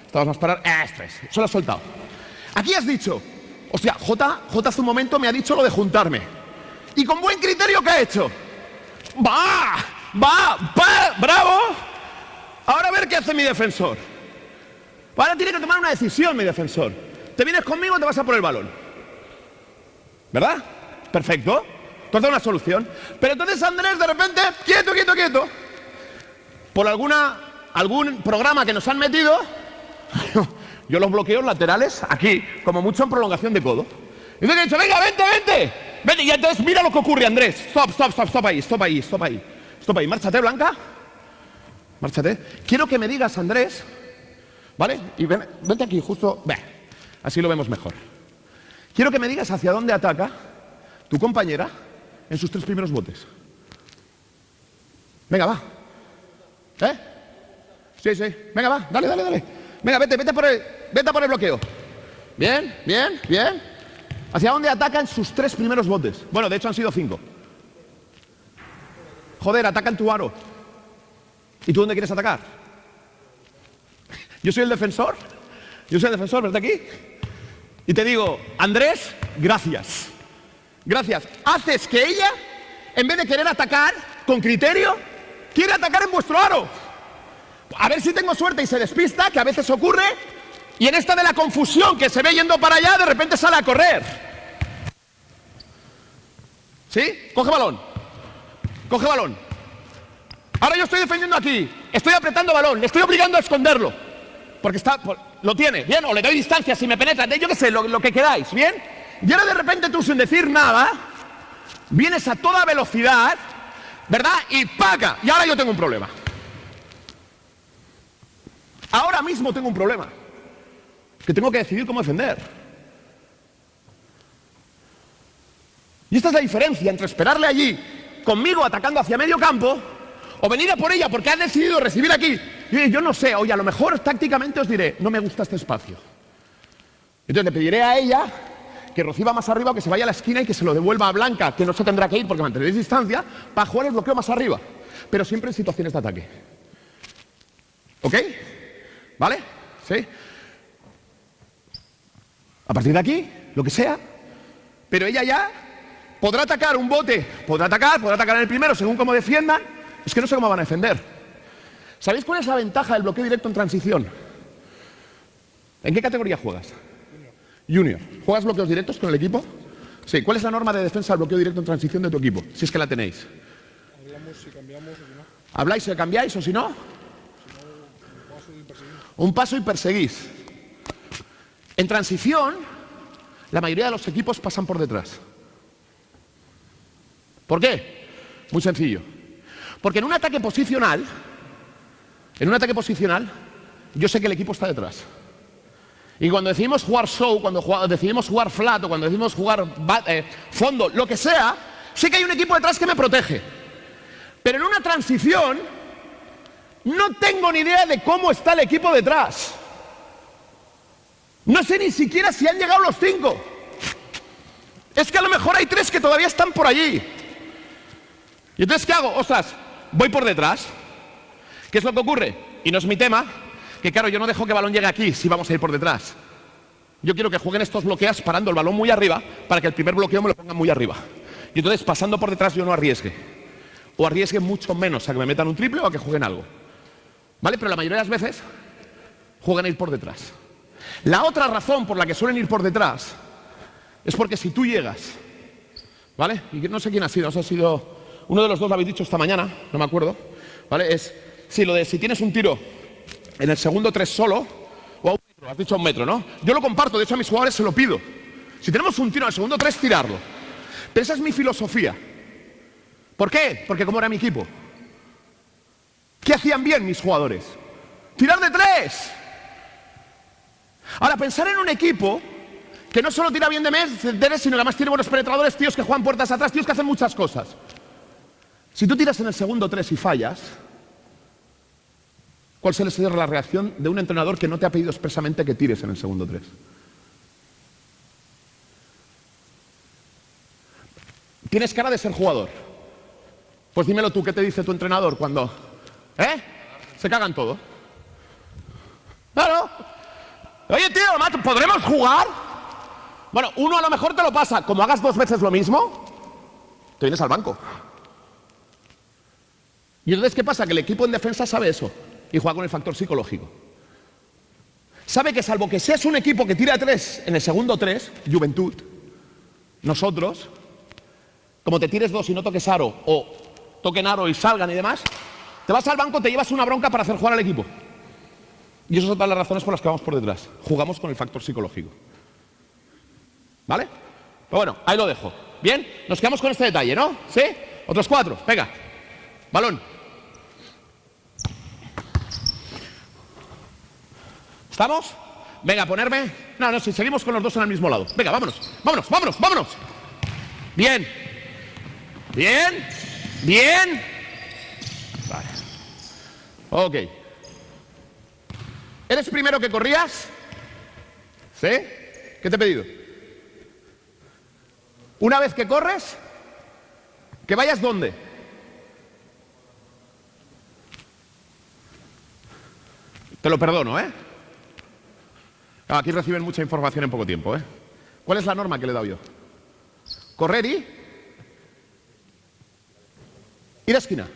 Estabas más para... Esto es. Eso lo has soltado. Aquí has dicho... Hostia, Jota hace un momento me ha dicho lo de juntarme. Y con buen criterio, ¿qué ha hecho? ¡Bravo! Ahora a ver qué hace mi defensor. Ahora tiene que tomar una decisión mi defensor. ¿Te vienes conmigo o te vas a por el balón? ¿Verdad? Perfecto. Tú has dado una solución. Pero entonces Andrés de repente, quieto. Por algún programa que nos han metido, yo los bloqueos laterales, aquí, como mucho en prolongación de codo. Y entonces he dicho, venga, vente. Y entonces mira lo que ocurre, Andrés. Stop ahí. Márchate, Blanca. Márchate. Quiero que me digas, Andrés, ¿vale? Y vente aquí, justo. Así lo vemos mejor. Quiero que me digas hacia dónde ataca tu compañera en sus 3 primeros botes. Venga, va. ¿Eh? Sí. Venga, va. Dale. Venga, vete a por el bloqueo. Bien. ¿Hacia dónde atacan sus 3 primeros botes? Bueno, de hecho han sido 5. Joder, atacan tu aro. ¿Y tú dónde quieres atacar? Yo soy el defensor, ¿verdad aquí? Y te digo, Andrés, gracias. Haces que ella, en vez de querer atacar con criterio, quiere atacar en vuestro aro. A ver si tengo suerte y se despista, que a veces ocurre, y en esta de la confusión que se ve yendo para allá, de repente sale a correr. ¿Sí? Coge balón. Ahora yo estoy defendiendo aquí, estoy apretando balón, le estoy obligando a esconderlo. Porque lo tiene, ¿bien? O le doy distancia si me penetra, yo qué sé, lo que queráis, ¿bien? Y ahora de repente tú sin decir nada, vienes a toda velocidad, ¿verdad? Y ¡paca! Y ahora yo tengo un problema. Ahora mismo tengo un problema. Que tengo que decidir cómo defender. Y esta es la diferencia entre esperarle allí, conmigo atacando hacia medio campo, o venir a por ella porque ha decidido recibir aquí. Y yo no sé, oye, a lo mejor tácticamente os diré, no me gusta este espacio. Entonces le pediré a ella que reciba más arriba o que se vaya a la esquina y que se lo devuelva a Blanca, que no se tendrá que ir porque mantendréis distancia, para jugar el bloqueo más arriba. Pero siempre en situaciones de ataque. ¿Ok? ¿Vale? ¿Sí? A partir de aquí, lo que sea, pero ella ya podrá atacar un bote, podrá atacar en el primero según cómo defiendan. Es que no sé cómo van a defender. ¿Sabéis cuál es la ventaja del bloqueo directo en transición? ¿En qué categoría juegas? Junior. ¿Juegas bloqueos directos con el equipo? Sí. ¿Cuál es la norma de defensa del bloqueo directo en transición de tu equipo? Si es que la tenéis. Hablamos si cambiamos o si no. ¿Habláis si cambiáis o si no? Un paso y perseguís. En transición, la mayoría de los equipos pasan por detrás. ¿Por qué? Muy sencillo. Porque en un ataque posicional, yo sé que el equipo está detrás. Y cuando decidimos jugar show, cuando decidimos jugar flat o cuando decidimos jugar fondo, lo que sea, sé que hay un equipo detrás que me protege. Pero en una transición, no tengo ni idea de cómo está el equipo detrás. No sé ni siquiera si han llegado los 5. Es que a lo mejor hay 3 que todavía están por allí. ¿Y entonces qué hago? Ostras, voy por detrás. ¿Qué es lo que ocurre? Y no es mi tema, que claro, yo no dejo que el balón llegue aquí si vamos a ir por detrás. Yo quiero que jueguen estos bloqueos parando el balón muy arriba para que el primer bloqueo me lo pongan muy arriba. Y entonces pasando por detrás yo no arriesgue. O arriesgue mucho menos a que me metan un triple o a que jueguen algo. ¿Vale? Pero la mayoría de las veces juegan a ir por detrás. La otra razón por la que suelen ir por detrás es porque si tú llegas, ¿vale? Y no sé quién ha sido, uno de los dos lo habéis dicho esta mañana, no me acuerdo, ¿vale? Es, sí, lo de si tienes un tiro en el segundo 3 solo, o a 1 metro, has dicho a 1 metro, ¿no? Yo lo comparto, de hecho a mis jugadores se lo pido. Si tenemos un tiro en el segundo 3, tirarlo. Pero esa es mi filosofía. ¿Por qué? Porque como era mi equipo. ¿Qué hacían bien mis jugadores? ¡Tirar de 3! Ahora, pensar en un equipo que no solo tira bien de 3, sino que además tiene buenos penetradores, tíos que juegan puertas atrás, tíos que hacen muchas cosas. Si tú tiras en el segundo 3 y fallas, ¿cuál suele ser la reacción de un entrenador que no te ha pedido expresamente que tires en el segundo 3? Tienes cara de ser jugador. Pues dímelo tú, ¿qué te dice tu entrenador cuando... se cagan todo? Claro. Oye, tío, ¿podremos jugar? Bueno, uno a lo mejor te lo pasa. Como hagas 2 veces lo mismo, te vienes al banco. Y entonces, ¿qué pasa? Que el equipo en defensa sabe eso y juega con el factor psicológico. Sabe que salvo que seas un equipo que tira 3 en el segundo 3, Juventud, nosotros, como te tires 2 y no toques aro, o toquen aro y salgan y demás, te vas al banco, te llevas una bronca para hacer jugar al equipo. Y esas son todas las razones por las que vamos por detrás. Jugamos con el factor psicológico. ¿Vale? Pero bueno, ahí lo dejo. ¿Bien? Nos quedamos con este detalle, ¿no? ¿Sí? Otros 4. Venga. Balón. ¿Estamos? Venga, ponerme... No, si seguimos con los dos en el mismo lado. Venga, vámonos. Vámonos, vámonos, vámonos. Bien. Bien. Bien. Vale. Ok. ¿Eres primero que corrías? ¿Sí? ¿Qué te he pedido? Una vez que corres, ¿que vayas dónde? Te lo perdono, ¿eh? Aquí reciben mucha información en poco tiempo, ¿eh? ¿Cuál es la norma que le he dado yo? Correr y... ir a esquina.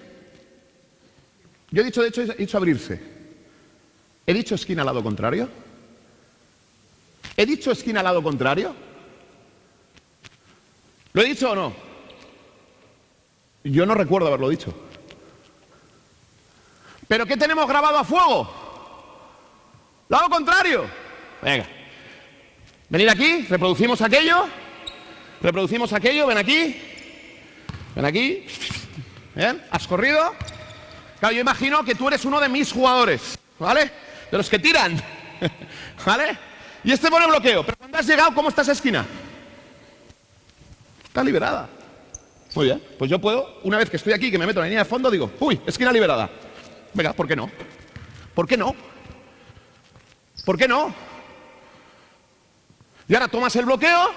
Yo he dicho, de hecho, he dicho abrirse. ¿He dicho esquina al lado contrario? ¿He dicho esquina al lado contrario? ¿Lo he dicho o no? Yo no recuerdo haberlo dicho. ¿Pero qué tenemos grabado a fuego? Lado contrario. Venga. Venid aquí, reproducimos aquello. Reproducimos aquello, ven aquí. Ven aquí. ¿Bien? ¿Has corrido? Claro, yo imagino que tú eres uno de mis jugadores, ¿vale? De los que tiran. ¿Vale? Y este pone bloqueo. Pero cuando has llegado, ¿cómo está esa esquina? Está liberada. Muy bien. Pues yo puedo, una vez que estoy aquí, que me meto en la línea de fondo, digo, uy, esquina liberada. Venga, ¿por qué no? ¿Por qué no? ¿Por qué no? Y ahora tomas el bloqueo,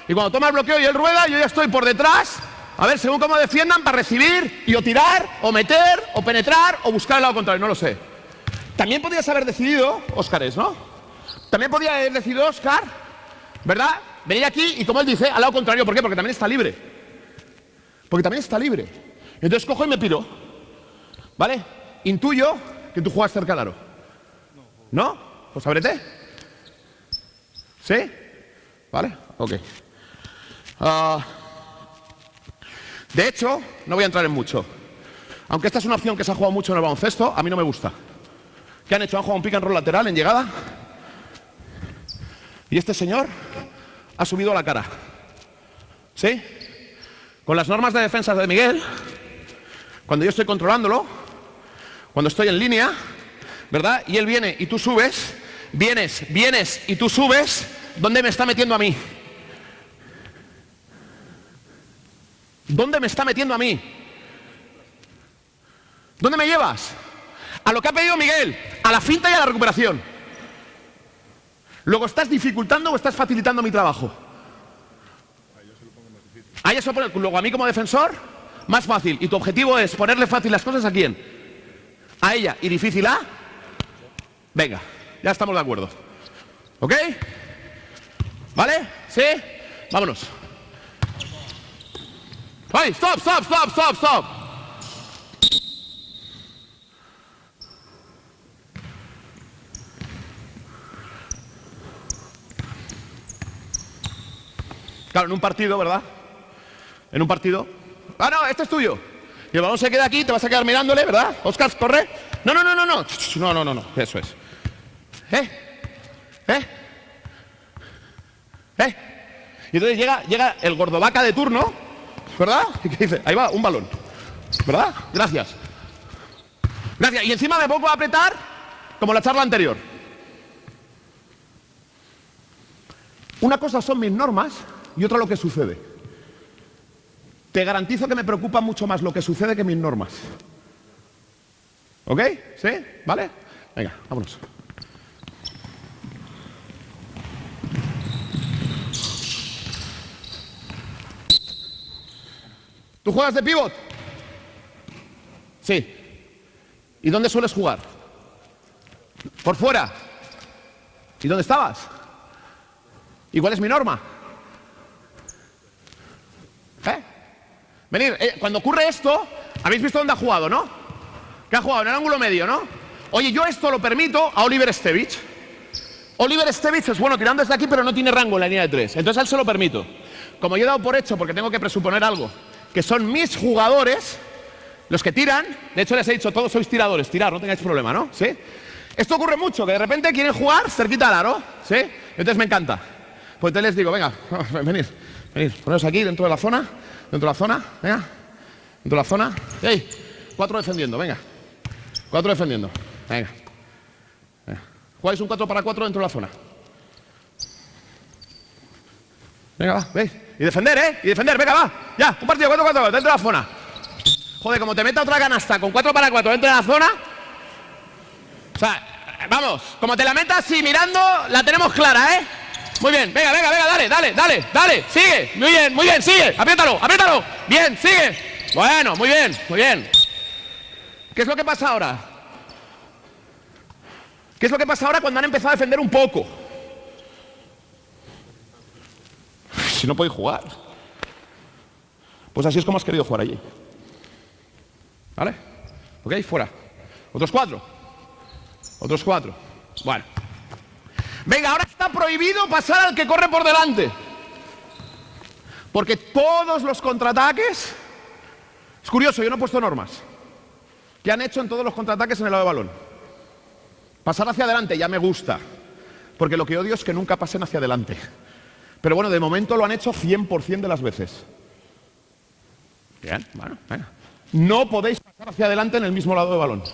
y cuando toma el bloqueo y él rueda, yo ya estoy por detrás, a ver, según cómo defiendan, para recibir, y o tirar, o meter, o penetrar, o buscar el lado contrario, no lo sé. También podías haber decidido, Óscar es, ¿no? También podía haber decidido Óscar, ¿verdad? Venir aquí y, como él dice, al lado contrario. ¿Por qué? Porque también está libre. Porque también está libre. Entonces cojo y me piro. ¿Vale? Intuyo que tú juegas cerca al aro. ¿No? Pues ábrete. ¿Sí? ¿Vale? Ok. De hecho, no voy a entrar en mucho. Aunque esta es una opción que se ha jugado mucho en el baloncesto, a mí no me gusta. ¿Qué han hecho? Han jugado un pick and roll lateral en llegada. Y este señor ha subido la cara. ¿Sí? Con las normas de defensa de Miguel, cuando yo estoy controlándolo, cuando estoy en línea, ¿verdad? Y él viene y tú subes, vienes y tú subes, ¿dónde me está metiendo a mí? ¿Dónde me está metiendo a mí? ¿Dónde me llevas? A lo que ha pedido Miguel, a la finta y a la recuperación. Luego, ¿estás dificultando o estás facilitando mi trabajo? A ella se lo pone, luego a mí como defensor, más fácil. Y tu objetivo es ponerle fácil las cosas ¿a quién? A ella. ¿Y difícil a? Venga, ya estamos de acuerdo. ¿Ok? ¿Vale? ¿Sí? Vámonos. ¡Ay! ¡Stop, stop, stop, stop, stop! Claro, en un partido, ¿verdad? En un partido. Ah, no, este es tuyo. Y el balón se queda aquí, te vas a quedar mirándole, ¿verdad? Óscar, corre. No. No. Eso es. Y entonces llega el gordovaca de turno, ¿verdad? Y que dice, ahí va, un balón. ¿Verdad? Gracias. Y encima me pongo a apretar como la charla anterior. Una cosa son mis normas y otra lo que sucede. Te garantizo que me preocupa mucho más lo que sucede que mis normas. ¿Ok? ¿Sí? ¿Vale? Venga, vámonos. ¿Tú juegas de pívot? Sí. ¿Y dónde sueles jugar? Por fuera. ¿Y dónde estabas? ¿Y cuál es mi norma? Venid, cuando ocurre esto, habéis visto dónde ha jugado, ¿no? Que ha jugado en el ángulo medio, ¿no? Oye, yo esto lo permito a Oliver Stevich. Oliver Stevich es bueno tirando desde aquí, pero no tiene rango en la línea de 3. Entonces a él se lo permito. Como yo he dado por hecho, porque tengo que presuponer algo, que son mis jugadores, los que tiran, de hecho les he dicho, todos sois tiradores, tirar, no tengáis problema, ¿no? ¿Sí? Esto ocurre mucho, que de repente quieren jugar cerquita al aro, ¿sí? Entonces me encanta. Pues entonces les digo, venga, venid, poneros aquí dentro de la zona, venga, dentro de la zona. ¡Ey! 4 defendiendo, venga. 4 defendiendo, venga. Jugáis un 4 para 4 dentro de la zona. Venga, va, veis. Y defender, ¿eh? Y defender, venga, va. Ya, un partido 4-4 dentro de la zona. Joder, como te meta otra canasta con 4 para 4 dentro de la zona. O sea, vamos, como te la metas así mirando, la tenemos clara, ¿eh? Muy bien, venga, dale, sigue, muy bien, sigue, apriétalo, bien, sigue. Bueno, muy bien. ¿Qué es lo que pasa ahora? ¿Qué es lo que pasa ahora cuando han empezado a defender un poco? Si no podéis jugar. Pues así es como has querido jugar allí. ¿Vale? Ok, fuera. Otros 4. Bueno. Venga, ahora está prohibido pasar al que corre por delante. Porque todos los contraataques... Es curioso, yo no he puesto normas. ¿Qué han hecho en todos los contraataques en el lado de balón? Pasar hacia adelante ya me gusta. Porque lo que odio es que nunca pasen hacia adelante. Pero bueno, de momento lo han hecho 100% de las veces. Bien, bueno, venga. No podéis pasar hacia adelante en el mismo lado de balón.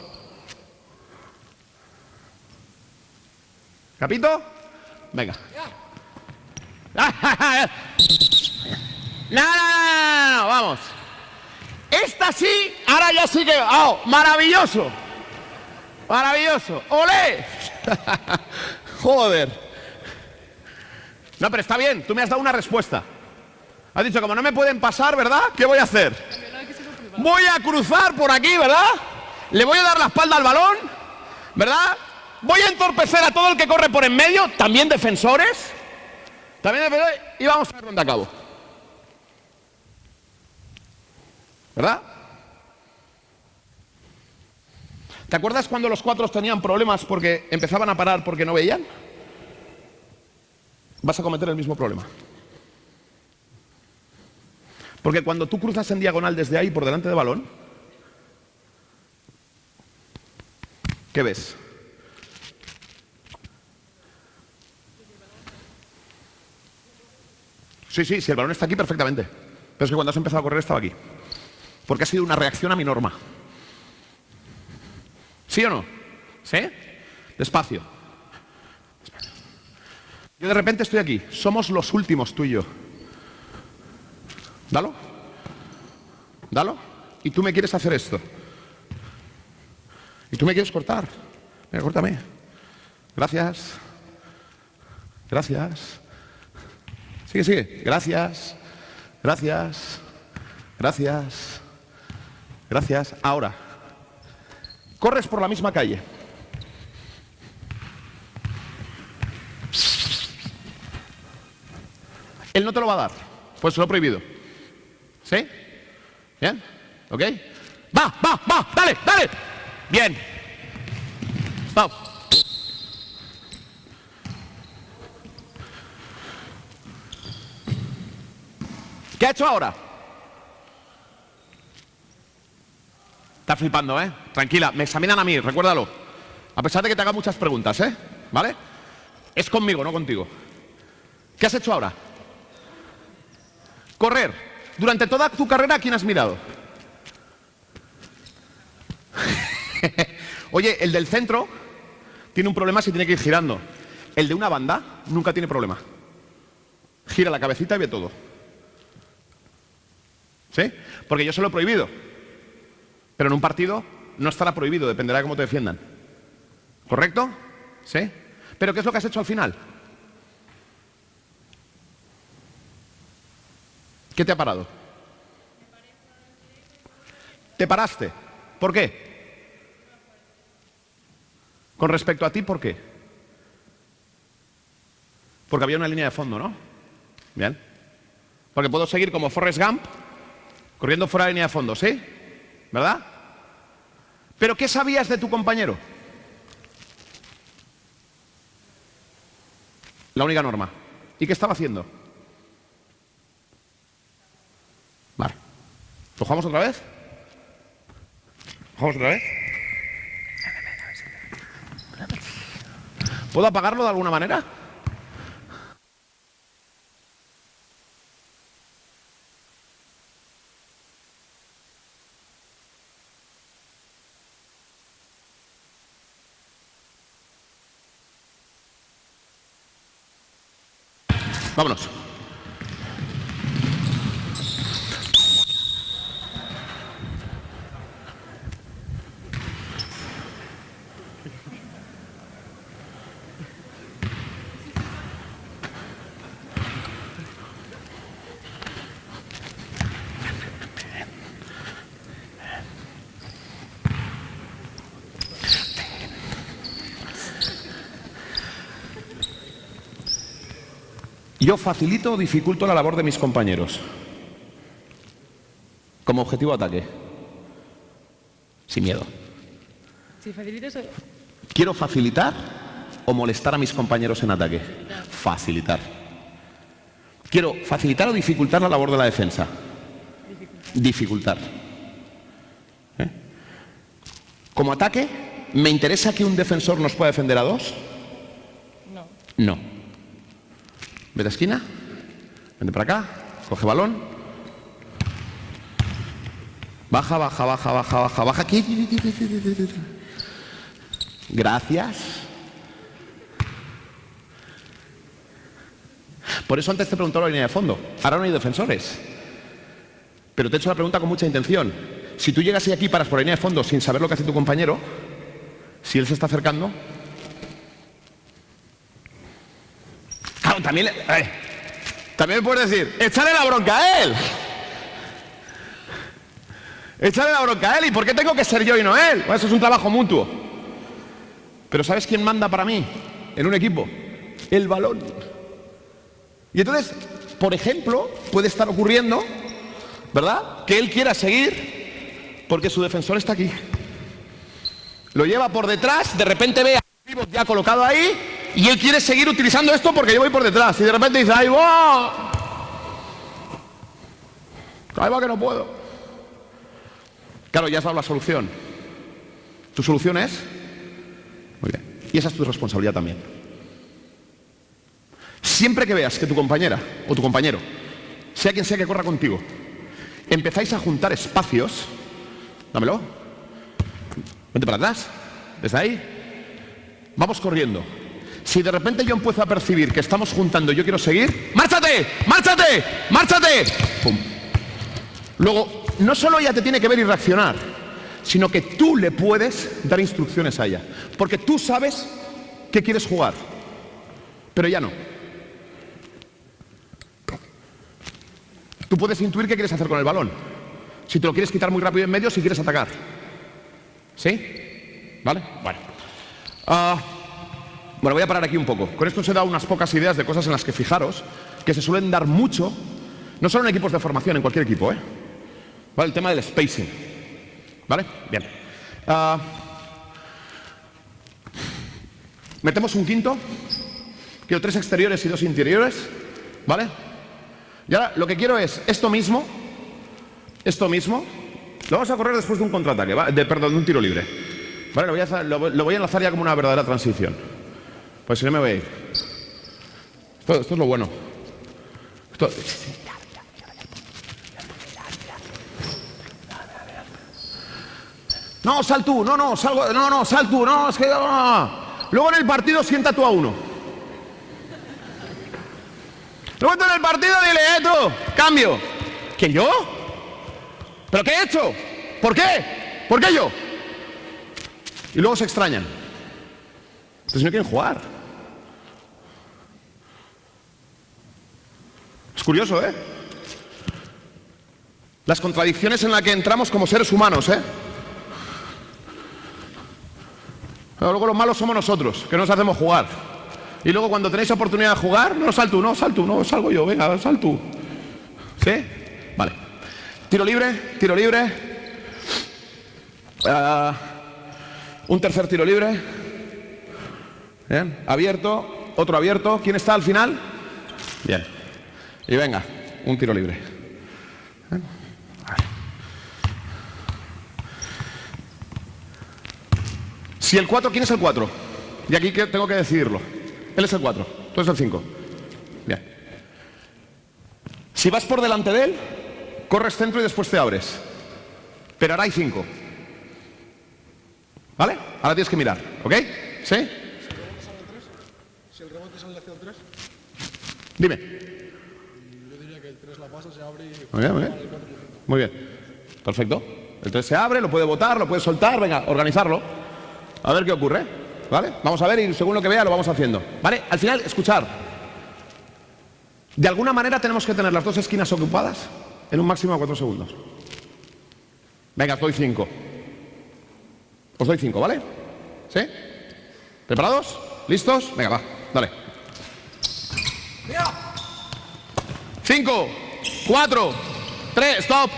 ¿Capito? Venga. No, vamos. Esta sí, ahora ya sí que... ¡Oh, maravilloso! ¡Olé! Joder. No, pero está bien, tú me has dado una respuesta. Has dicho, como no me pueden pasar, ¿verdad? ¿Qué voy a hacer? Voy a cruzar por aquí, ¿verdad? Le voy a dar la espalda al balón, ¿verdad? Voy a entorpecer a todo el que corre por en medio, también defensores. Y vamos a ver dónde acabo. ¿Verdad? ¿Te acuerdas cuando los 4 tenían problemas porque empezaban a parar porque no veían? Vas a cometer el mismo problema. Porque cuando tú cruzas en diagonal desde ahí por delante del balón, ¿qué ves? Sí, el balón está aquí perfectamente. Pero es que cuando has empezado a correr estaba aquí. Porque ha sido una reacción a mi norma. ¿Sí o no? ¿Sí? Despacio. Yo de repente estoy aquí. Somos los últimos, tú y yo. Dalo. Y tú me quieres hacer esto. Y tú me quieres cortar. Venga, córtame. Gracias. Sigue. Gracias. Ahora. Corres por la misma calle. Él no te lo va a dar. Pues se lo he prohibido. ¿Sí? ¿Bien? ¿Ok? Va, dale. Bien. Stop. ¿Qué ha hecho ahora? flipando, ¿eh? Tranquila, me examinan a mí, recuérdalo. A pesar de que te haga muchas preguntas, ¿eh? ¿Vale? Es conmigo, no contigo. ¿Qué has hecho ahora? Correr. Durante toda tu carrera, ¿a quién has mirado? Oye, el del centro tiene un problema si tiene que ir girando. El de una banda nunca tiene problema. Gira la cabecita y ve todo. ¿Sí? Porque yo se lo he prohibido. Pero en un partido no estará prohibido, dependerá de cómo te defiendan. ¿Correcto? ¿Sí? ¿Pero qué es lo que has hecho al final? ¿Qué te ha parado? ¿Te paraste? ¿Por qué? Con respecto a ti, ¿por qué? Porque había una línea de fondo, ¿no? Bien. Porque puedo seguir como Forrest Gump, corriendo fuera de la línea de fondo, ¿sí? ¿Verdad? ¿Pero qué sabías de tu compañero? La única norma. ¿Y qué estaba haciendo? Vale. ¿Lo jugamos otra vez? ¿Jugamos otra vez? ¿Puedo apagarlo de alguna manera? Vámonos. Yo facilito o dificulto la labor de mis compañeros. Como objetivo ataque. Sin miedo. Si facilitas o... ¿Quiero facilitar o molestar a mis compañeros en ataque? Facilitar. ¿Quiero facilitar o dificultar la labor de la defensa? Dificultar. ¿Eh? Como ataque, ¿me interesa que un defensor nos pueda defender a dos? No. No. Vete a esquina, vente para acá, coge balón. Baja, baja, baja, baja, baja, baja. Aquí. Gracias. Por eso antes te preguntaba la línea de fondo. Ahora no hay defensores. Pero te he hecho la pregunta con mucha intención. Si tú llegas y aquí paras por la línea de fondo sin saber lo que hace tu compañero, si él se está acercando... Claro, también me puedes decir, échale la bronca a él. Échale la bronca a él. ¿Y por qué tengo que ser yo y no él? Bueno, eso es un trabajo mutuo. Pero ¿sabes quién manda para mí en un equipo? El balón. Y entonces, por ejemplo, puede estar ocurriendo, ¿verdad?, que él quiera seguir porque su defensor está aquí. Lo lleva por detrás, de repente ve a Pivot ya colocado ahí y él quiere seguir utilizando esto porque yo voy por detrás. Y de repente dice, ¡ahí va! ¡Ahí va que no puedo! Claro, ya has dado la solución. ¿Tu solución es? Muy bien. Y esa es tu responsabilidad también. Siempre que veas que tu compañera o tu compañero, sea quien sea que corra contigo, empezáis a juntar espacios, dámelo, vente para atrás, desde ahí, vamos corriendo. Si de repente yo empiezo a percibir que estamos juntando y yo quiero seguir, ¡márchate! ¡Márchate! ¡Márchate! ¡Pum! Luego, no solo ella te tiene que ver y reaccionar, sino que tú le puedes dar instrucciones a ella. Porque tú sabes que quieres jugar, pero ella no. Tú puedes intuir qué quieres hacer con el balón. Si te lo quieres quitar muy rápido en medio, si quieres atacar. ¿Sí? ¿Vale? Bueno. Bueno, voy a parar aquí un poco. Con esto os he dado unas pocas ideas de cosas en las que fijaros, que se suelen dar mucho, no solo en equipos de formación, en cualquier equipo, ¿eh? ¿Vale? El tema del spacing. ¿Vale? Bien. Metemos un quinto. Quiero 3 exteriores y 2 interiores. ¿Vale? Y ahora lo que quiero es esto mismo, Lo vamos a correr después de un contraataque, perdón, de un tiro libre. Vale, lo voy a enlazar ya como una verdadera transición. Pues si no me voy a ir. Esto es lo bueno. No, sal tú, no, salgo, no, sal tú, no, es que no. Luego en el partido sienta tú a uno. Luego tú en el partido dile, tú, cambio. ¿Quién, yo? ¿Pero qué he hecho? ¿Por qué? ¿Por qué yo? Y luego se extrañan. Entonces no quieren jugar. Es curioso, ¿eh? Las contradicciones en las que entramos como seres humanos, ¿eh? Pero luego los malos somos nosotros, que nos hacemos jugar. Y luego cuando tenéis oportunidad de jugar, no, sal tú, no, salgo yo, venga, sal tú. ¿Sí? Vale. Tiro libre. Un tercer tiro libre. Bien, abierto, otro abierto. ¿Quién está al final? Bien. Y venga, un tiro libre. Bien. Vale. Si el 4, ¿quién es el 4? Y aquí tengo que decidirlo. Él es el 4, tú eres el 5. Bien. Si vas por delante de él, corres centro y después te abres. Pero ahora hay 5. ¿Vale? Ahora tienes que mirar, ¿ok? ¿Sí? Si el rebote sale hacia el 3, Dime. yo diría que el 3 la pasa, se abre y... Muy bien. Muy bien. Perfecto. El 3 se abre, lo puede botar, lo puede soltar, venga, organizarlo. A ver qué ocurre, ¿vale? Vamos a ver y según lo que vea lo vamos haciendo, ¿vale? Al final, escuchar. De alguna manera tenemos que tener las dos esquinas ocupadas en un máximo de 4 segundos. Venga, os doy 5. Os doy 5, ¿vale? ¿Sí? ¿Preparados? ¿Listos? Venga, va, dale. 5, 4, 3, stop.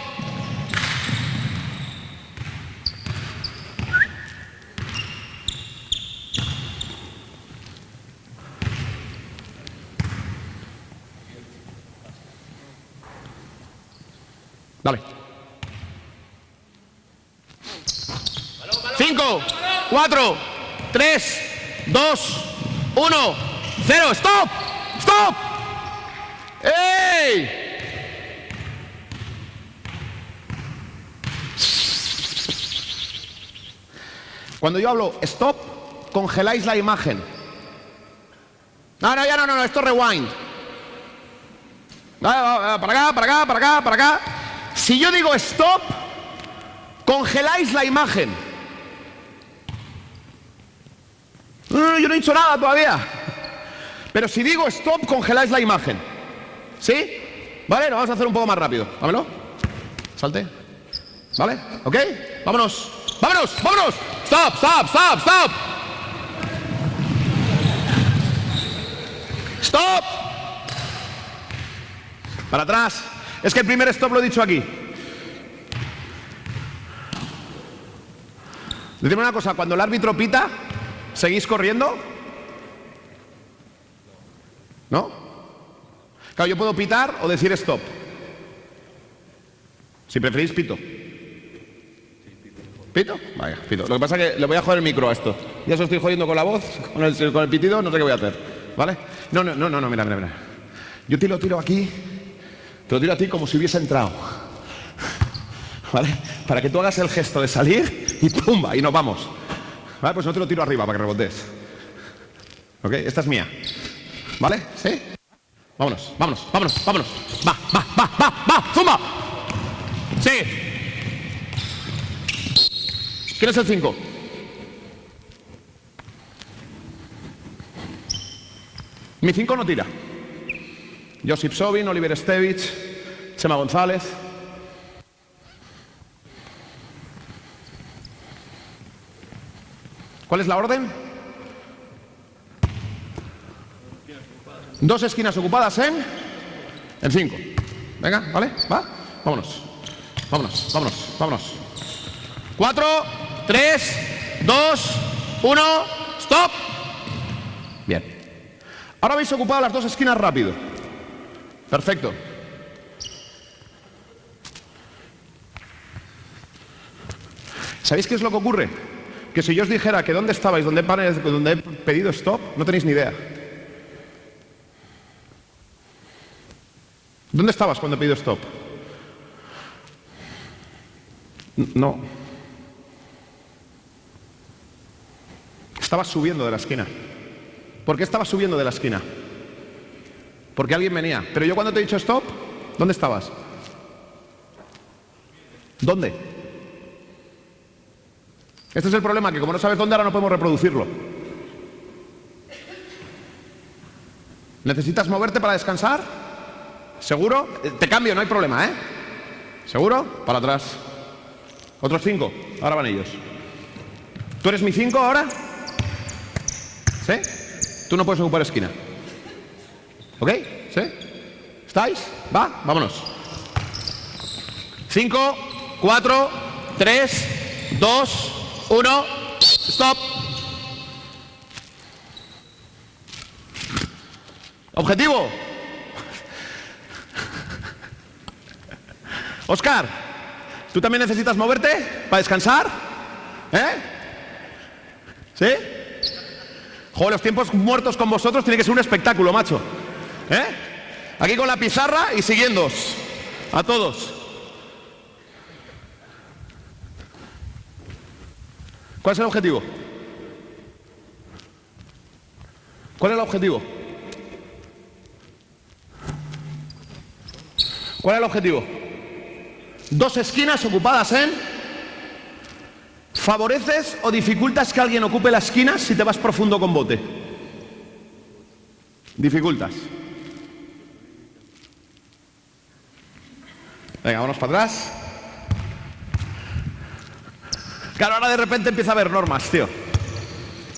Dale. 5, 4, 3, 2, 1, 0. ¡Stop! ¡Stop! ¡Ey! Cuando yo hablo stop, congeláis la imagen. No, ya no, esto es rewind. Para acá. Si yo digo stop, congeláis la imagen. Yo no he dicho nada todavía. Pero si digo stop, congeláis la imagen. ¿Sí? Vale, lo vamos a hacer un poco más rápido. Dámelo. Salte. ¿Vale? ¿Ok? Vámonos. Stop. Stop. Para atrás. Es que el primer stop lo he dicho aquí. Decidme una cosa, cuando el árbitro pita, ¿seguís corriendo? ¿No? Claro, yo puedo pitar o decir stop. Si preferís, pito. ¿Pito? Vaya, pito. Lo que pasa es que le voy a joder el micro a esto. Ya os estoy jodiendo con la voz, con el pitido, no sé qué voy a hacer. ¿Vale? No, mira. Yo te lo tiro aquí, te lo tiro a ti como si hubiese entrado. ¿Vale? Para que tú hagas el gesto de salir y ¡pumba! Y nos vamos. ¿Vale? Pues no te lo tiro arriba para que rebotes. ¿Ok? Esta es mía. ¿Vale? ¿Sí? Vámonos. Va. ¡Zumba! Sí. ¿Quién es el 5? Mi 5 no tira. Josip Sobin, Oliver Stevich, Chema González. ¿Cuál es la orden? 2 esquinas ocupadas en 5. Venga, ¿vale? ¿Va? Vámonos. 4, 3, 2, 1, stop. Bien. Ahora habéis ocupado las 2 esquinas rápido. Perfecto. ¿Sabéis qué es lo que ocurre? Que si yo os dijera que dónde estabais, dónde he pedido stop, no tenéis ni idea. ¿Dónde estabas cuando he pedido stop? No. Estabas subiendo de la esquina. ¿Por qué estabas subiendo de la esquina? Porque alguien venía. Pero yo cuando te he dicho stop, ¿dónde estabas? ¿Dónde? Este es el problema, que como no sabes dónde, ahora no podemos reproducirlo. ¿Necesitas moverte para descansar? ¿Seguro? Te cambio, no hay problema, ¿eh? ¿Seguro? Para atrás. Otros 5. Ahora van ellos. ¿Tú eres mi 5 ahora? ¿Sí? Tú no puedes ocupar esquina. ¿Ok? ¿Sí? ¿Estáis? ¿Va? Vámonos. 5, 4, 3, 2, 1. Stop. Objetivo. Óscar, ¿tú también necesitas moverte para descansar? ¿Eh? ¿Sí? Joder, los tiempos muertos con vosotros tiene que ser un espectáculo, macho. ¿Eh? Aquí con la pizarra y siguiéndoos. A todos. ¿Cuál es el objetivo? ¿Cuál es el objetivo? ¿Cuál es el objetivo? 2 esquinas ocupadas en... ¿Favoreces o dificultas que alguien ocupe la esquina si te vas profundo con bote? Dificultas. Venga, vámonos para atrás. Claro, ahora de repente empieza a haber normas, tío.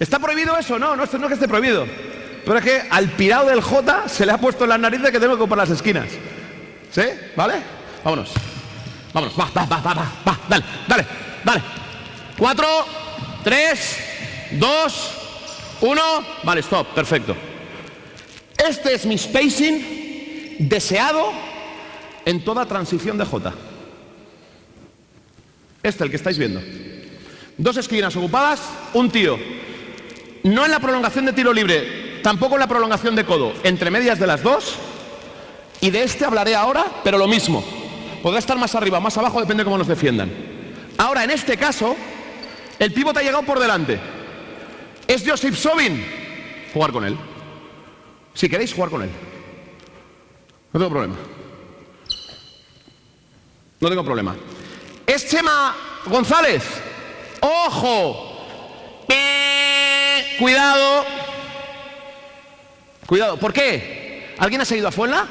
¿Está prohibido eso? No, no es que esté prohibido. Pero es que al pirado del J se le ha puesto en las narices que tengo que ocupar las esquinas. ¿Sí? ¿Vale? Vámonos. Vámonos, va, dale. 4, 3, 2, 1. Vale, stop, perfecto. Este es mi spacing deseado en toda transición de J. El que estáis viendo. 2 esquinas ocupadas, un tío. No en la prolongación de tiro libre, tampoco en la prolongación de codo. Entre medias de las 2. Y de este hablaré ahora, pero lo mismo. Podrá estar más arriba, más abajo, depende de cómo nos defiendan. Ahora, en este caso, el pívot ha llegado por delante. ¿Es Josip Sobin? Jugar con él. Si queréis, jugar con él. No tengo problema. No tengo problema. ¿Es Chema González? ¡Ojo! Cuidado. Cuidado. ¿Por qué? ¿Alguien ha seguido a Fuenla?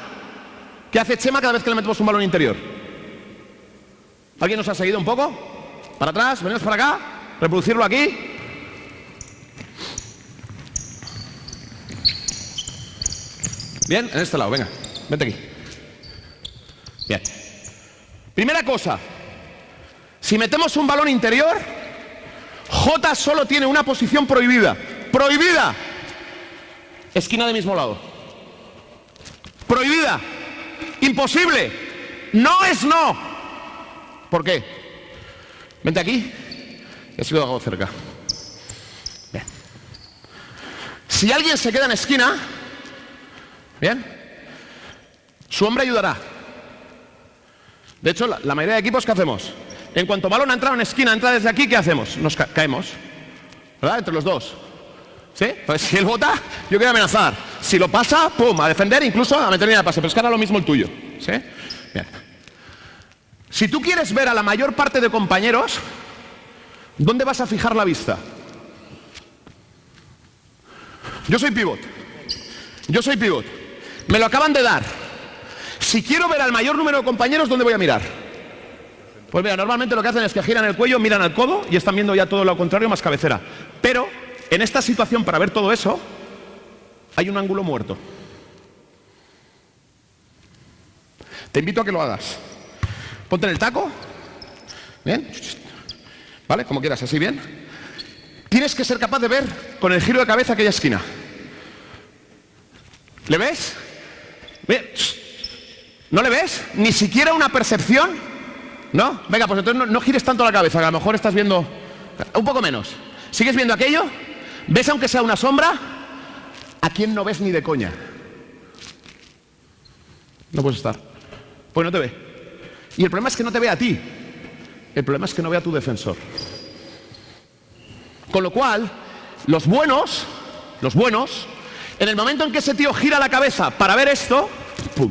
¿Qué hace Chema cada vez que le metemos un balón interior? ¿Alguien nos ha seguido un poco? Para atrás, venimos para acá, reproducirlo aquí. Bien, en este lado, venga, vente aquí. Bien. Primera cosa, si metemos un balón interior, J solo tiene una posición prohibida. ¡Prohibida! Esquina de mismo lado. ¡Prohibida! ¡Imposible! ¡No es no! ¿Por qué? Vente aquí, y así lo hago cerca. Bien. Si alguien se queda en esquina, bien, su hombre ayudará. De hecho, la mayoría de equipos, ¿qué hacemos? En cuanto balón ha entrado en esquina, entra desde aquí, ¿qué hacemos? Nos caemos, ¿verdad? Entre los dos. ¿Sí? Pues si él bota, yo quiero amenazar. Si lo pasa, pum, a defender, incluso a meter línea de pase. Pero es que ahora lo mismo el tuyo. ¿Sí? Bien. Si tú quieres ver a la mayor parte de compañeros, ¿dónde vas a fijar la vista? Yo soy pivot. Me lo acaban de dar. Si quiero ver al mayor número de compañeros, ¿dónde voy a mirar? Pues mira, normalmente lo que hacen es que giran el cuello, miran al codo y están viendo ya todo lo contrario más cabecera. Pero en esta situación, para ver todo eso, hay un ángulo muerto. Te invito a que lo hagas. Ponte en el taco. Bien. ¿Vale? Como quieras, así bien. Tienes que ser capaz de ver con el giro de cabeza aquella esquina. ¿Le ves? Bien. ¿No le ves? ¿Ni siquiera una percepción? ¿No? Venga, pues entonces no gires tanto la cabeza, que a lo mejor estás viendo Un poco menos. ¿Sigues viendo aquello? ¿Ves aunque sea una sombra? ¿A quién no ves ni de coña? No puedes estar. Pues no te ve. Y el problema es que no te ve a ti. El problema es que no ve a tu defensor. Con lo cual, los buenos, en el momento en que ese tío gira la cabeza para ver esto, ¡pum!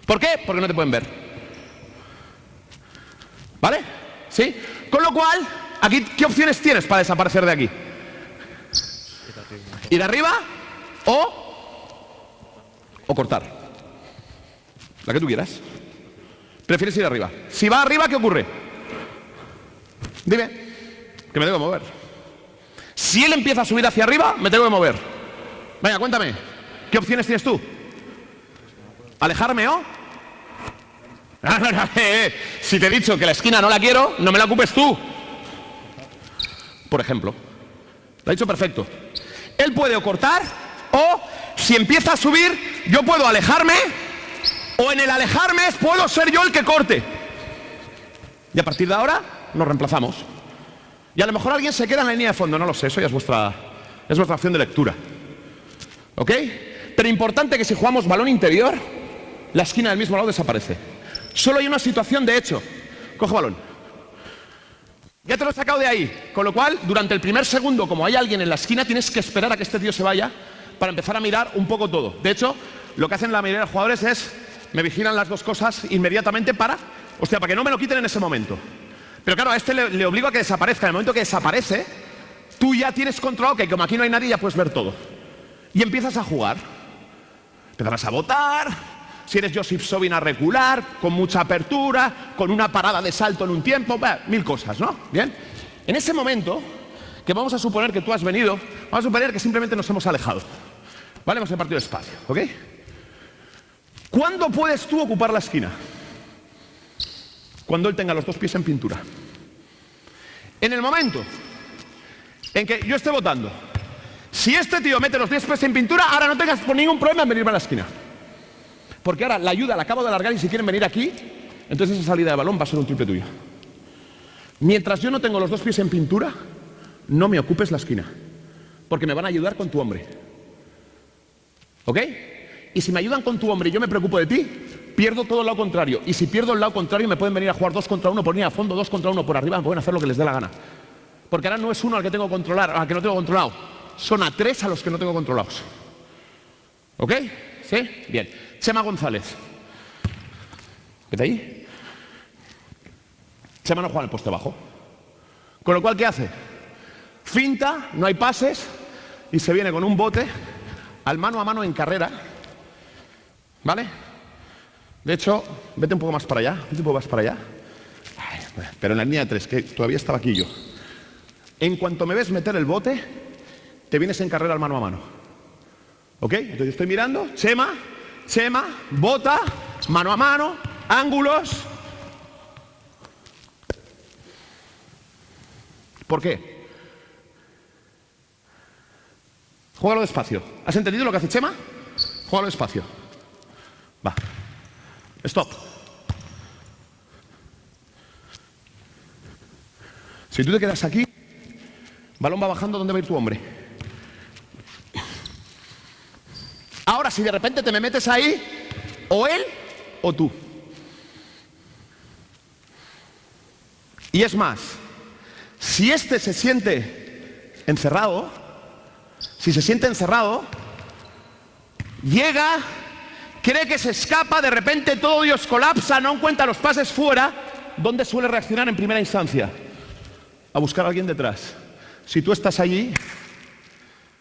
¿Por qué? Porque no te pueden ver. ¿Vale? ¿Sí? Con lo cual, aquí, ¿qué opciones tienes para desaparecer de aquí? Ir arriba o cortar. La que tú quieras. Prefieres ir arriba. Si va arriba, ¿qué ocurre? Dime. Que me tengo que mover. Si él empieza a subir hacia arriba, me tengo que mover. Venga, cuéntame. ¿Qué opciones tienes tú? ¿Alejarme o? Si te he dicho que la esquina no la quiero, no me la ocupes tú. Por ejemplo. Lo ha dicho perfecto. Él puede o cortar, o si empieza a subir, yo puedo alejarme, o en el alejarme puedo ser yo el que corte. Y a partir de ahora nos reemplazamos. Y a lo mejor alguien se queda en la línea de fondo, no lo sé, eso ya es vuestra opción de lectura. ¿Ok? Pero importante que si jugamos balón interior, la esquina del mismo lado desaparece. Solo hay una situación de hecho. Coge balón. Ya te lo he sacado de ahí. Con lo cual, durante el primer segundo, como hay alguien en la esquina, tienes que esperar a que este tío se vaya para empezar a mirar un poco todo. De hecho, lo que hacen la mayoría de los jugadores es, me vigilan las dos cosas inmediatamente para que no me lo quiten en ese momento. Pero claro, a este le obligo a que desaparezca. En el momento que desaparece, tú ya tienes controlado que como aquí no hay nadie, ya puedes ver todo. Y empiezas a jugar. Empezarás a botar. Si eres Josip Sobin, a recular, con mucha apertura, con una parada de salto en un tiempo, mil cosas, ¿no? Bien. En ese momento, que vamos a suponer que tú has venido, vamos a suponer que simplemente nos hemos alejado. ¿Vale? Hemos repartido espacio, ¿ok? ¿Cuándo puedes tú ocupar la esquina? Cuando él tenga los dos pies en pintura. En el momento en que yo esté votando, si este tío mete los 10 pies en pintura, ahora no tengas por ningún problema en venirme a la esquina. Porque ahora la ayuda la acabo de alargar y si quieren venir aquí, entonces esa salida de balón va a ser un triple tuyo. Mientras yo no tengo los dos pies en pintura, no me ocupes la esquina. Porque me van a ayudar con tu hombre. ¿Ok? Y si me ayudan con tu hombre y yo me preocupo de ti, pierdo todo el lado contrario. Y si pierdo el lado contrario, me pueden venir a jugar 2 contra 1 por línea a fondo, 2 contra 1 por arriba, me pueden hacer lo que les dé la gana. Porque ahora no es uno al que tengo que controlar, al que no tengo controlado. Son a 3 a los que no tengo controlados. ¿Ok? ¿Sí? Bien. Chema González. ¿Qué está ahí? Chema no juega en el poste bajo. Con lo cual, ¿qué hace? Finta, no hay pases y se viene con un bote al mano a mano en carrera. ¿Vale? De hecho, vete un poco más para allá. Vete un poco más para allá. Pero en la línea de 3, que todavía estaba aquí yo. En cuanto me ves meter el bote, te vienes en carrera al mano a mano. ¿Ok? Entonces estoy mirando. Chema, bota, mano a mano, ángulos. ¿Por qué? Juégalo despacio. ¿Has entendido lo que hace Chema? Juégalo despacio. Va. Stop. Si tú te quedas aquí, balón va bajando, ¿dónde va a ir tu hombre? Ahora, si de repente te me metes ahí, o él o tú. Y es más, si este se siente encerrado, llega, cree que se escapa, de repente todo Dios colapsa, no encuentra los pases fuera, ¿dónde suele reaccionar en primera instancia? A buscar a alguien detrás. Si tú estás allí,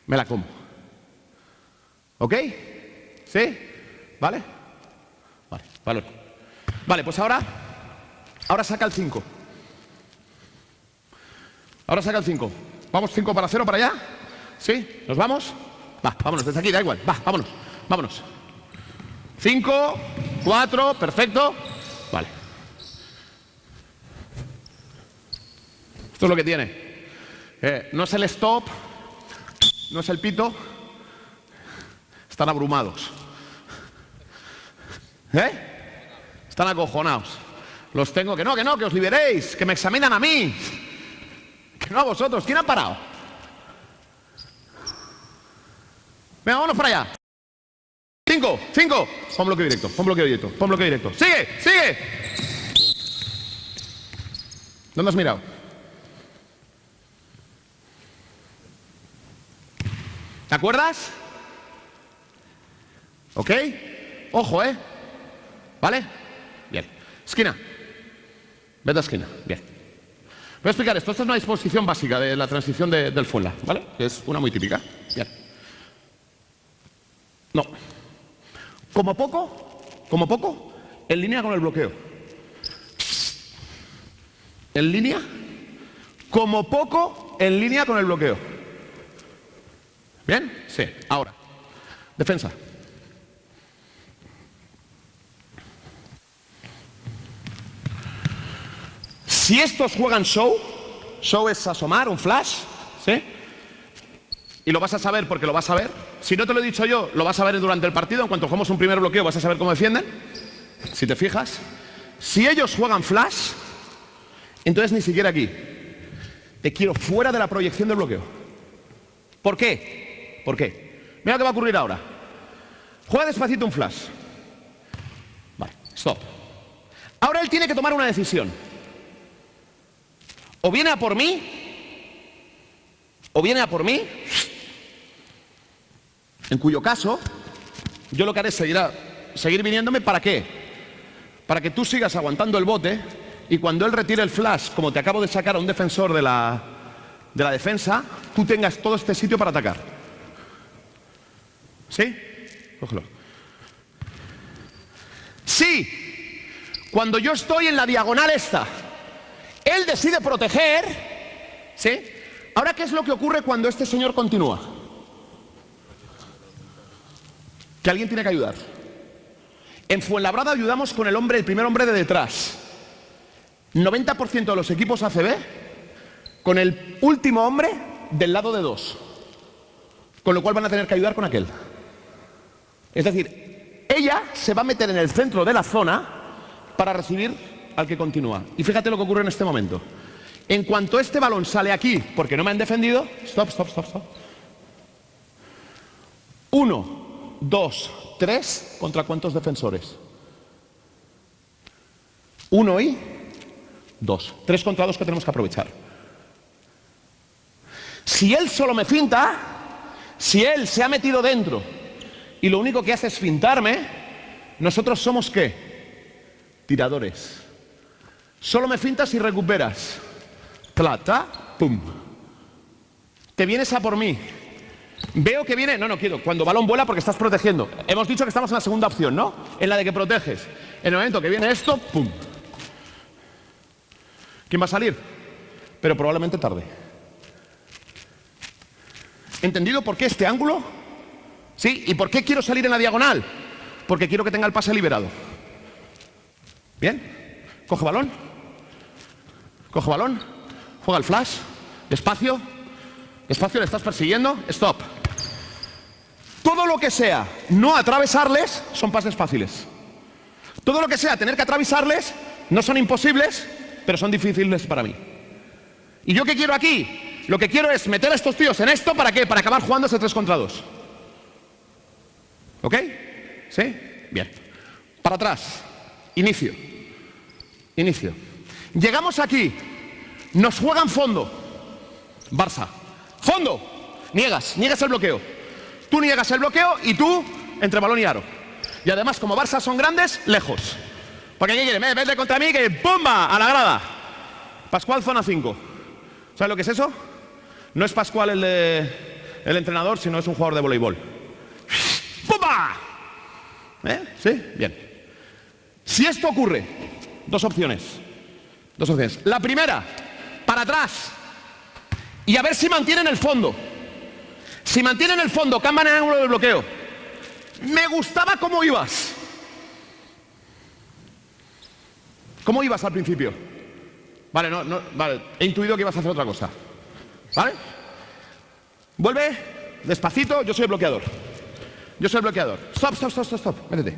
me la como. ¿Ok? ¿Sí? ¿Vale? Vale, valor. Vale, pues ahora saca el 5. Ahora saca el 5. ¿Vamos 5 para 0 para allá? ¿Sí? ¿Nos vamos? Va, vámonos, desde aquí, da igual. Va, vámonos. 5, 4, perfecto. Vale. Esto es lo que tiene. No es el stop, no es el pito. Están abrumados. Están acojonados. Los tengo que no, que os liberéis, que me examinan a mí. Que no a vosotros. ¿Quién ha parado? Venga, vámonos para allá. 5. Pon bloqueo directo, pon bloqueo directo, pon bloqueo directo. ¡Sigue! ¿Dónde has mirado? ¿Te acuerdas? ¿Ok? Ojo, ¿vale? Bien. Esquina. Vete a esquina. Bien. Voy a explicar esto. Esta es una disposición básica de la transición del Fuenla, ¿vale? Que es una muy típica. Bien. No. Como poco, en línea con el bloqueo. En línea, como poco, en línea con el bloqueo. ¿Bien? Sí. Ahora, defensa. Si estos juegan show es asomar, un flash, ¿sí? Y lo vas a saber porque lo vas a ver. Si no te lo he dicho yo, lo vas a ver durante el partido. En cuanto jugamos un primer bloqueo, vas a saber cómo defienden. Si te fijas. Si ellos juegan flash, entonces ni siquiera aquí. Te quiero fuera de la proyección del bloqueo. ¿Por qué? Mira lo que va a ocurrir ahora. Juega despacito un flash. Vale, stop. Ahora él tiene que tomar una decisión. O viene a por mí, en cuyo caso, yo lo que haré es seguir viniéndome. ¿Para qué? Para que tú sigas aguantando el bote y cuando él retire el flash, como te acabo de sacar a un defensor de la defensa, tú tengas todo este sitio para atacar. ¿Sí? Cógelo. Sí, cuando yo estoy en la diagonal esta, él decide proteger, ¿sí? Ahora, ¿qué es lo que ocurre cuando este señor continúa? Que alguien tiene que ayudar. En Fuenlabrada ayudamos con el primer hombre de detrás. 90% de los equipos ACB con el último hombre del lado de 2. Con lo cual van a tener que ayudar con aquel. Es decir, ella se va a meter en el centro de la zona para recibir al que continúa. Y fíjate lo que ocurre en este momento. En cuanto este balón sale aquí, porque no me han defendido, stop. 1, 2, 3, ¿contra cuántos defensores? 1 y 2. 3 contra 2 que tenemos que aprovechar. Si él solo me finta, si él se ha metido dentro y lo único que hace es fintarme, nosotros somos ¿qué? Tiradores. Solo me fintas y recuperas. Plata, pum. Te vienes a por mí. Veo que viene... No quiero. Cuando balón vuela porque estás protegiendo. Hemos dicho que estamos en la segunda opción, ¿no? En la de que proteges. En el momento que viene esto, pum. ¿Quién va a salir? Pero probablemente tarde. ¿Entendido por qué este ángulo? ¿Sí? ¿Y por qué quiero salir en la diagonal? Porque quiero que tenga el pase liberado. ¿Bien? Coge balón. Juega el flash. Despacio, le estás persiguiendo. Stop. Todo lo que sea no atravesarles son pases fáciles. Todo lo que sea tener que atravesarles no son imposibles, pero son difíciles para mí. ¿Y yo qué quiero aquí? Lo que quiero es meter a estos tíos en esto. ¿Para qué? Para acabar jugando ese 3 contra 2. ¿Ok? ¿Sí? Bien. Para atrás. Inicio. Llegamos aquí. Nos juegan fondo. Barça. Fondo. Niegas el bloqueo. Tú niegas el bloqueo y tú entre balón y aro. Y además, como Barça son grandes, lejos. Porque ¿qué quiere? Vete contra mí que ¡pumba! A la grada. Pascual, zona 5. ¿Sabes lo que es eso? No es Pascual el entrenador, sino es un jugador de voleibol. ¡Pumba! ¿Sí? Bien. Si esto ocurre, dos opciones. La primera, para atrás. Y a ver si mantienen el fondo. Si mantienen el fondo, cambian el ángulo del bloqueo. Me gustaba cómo ibas. ¿Cómo ibas al principio? Vale, vale, he intuido que ibas a hacer otra cosa. ¿Vale? Vuelve, despacito, yo soy el bloqueador. Stop, métete.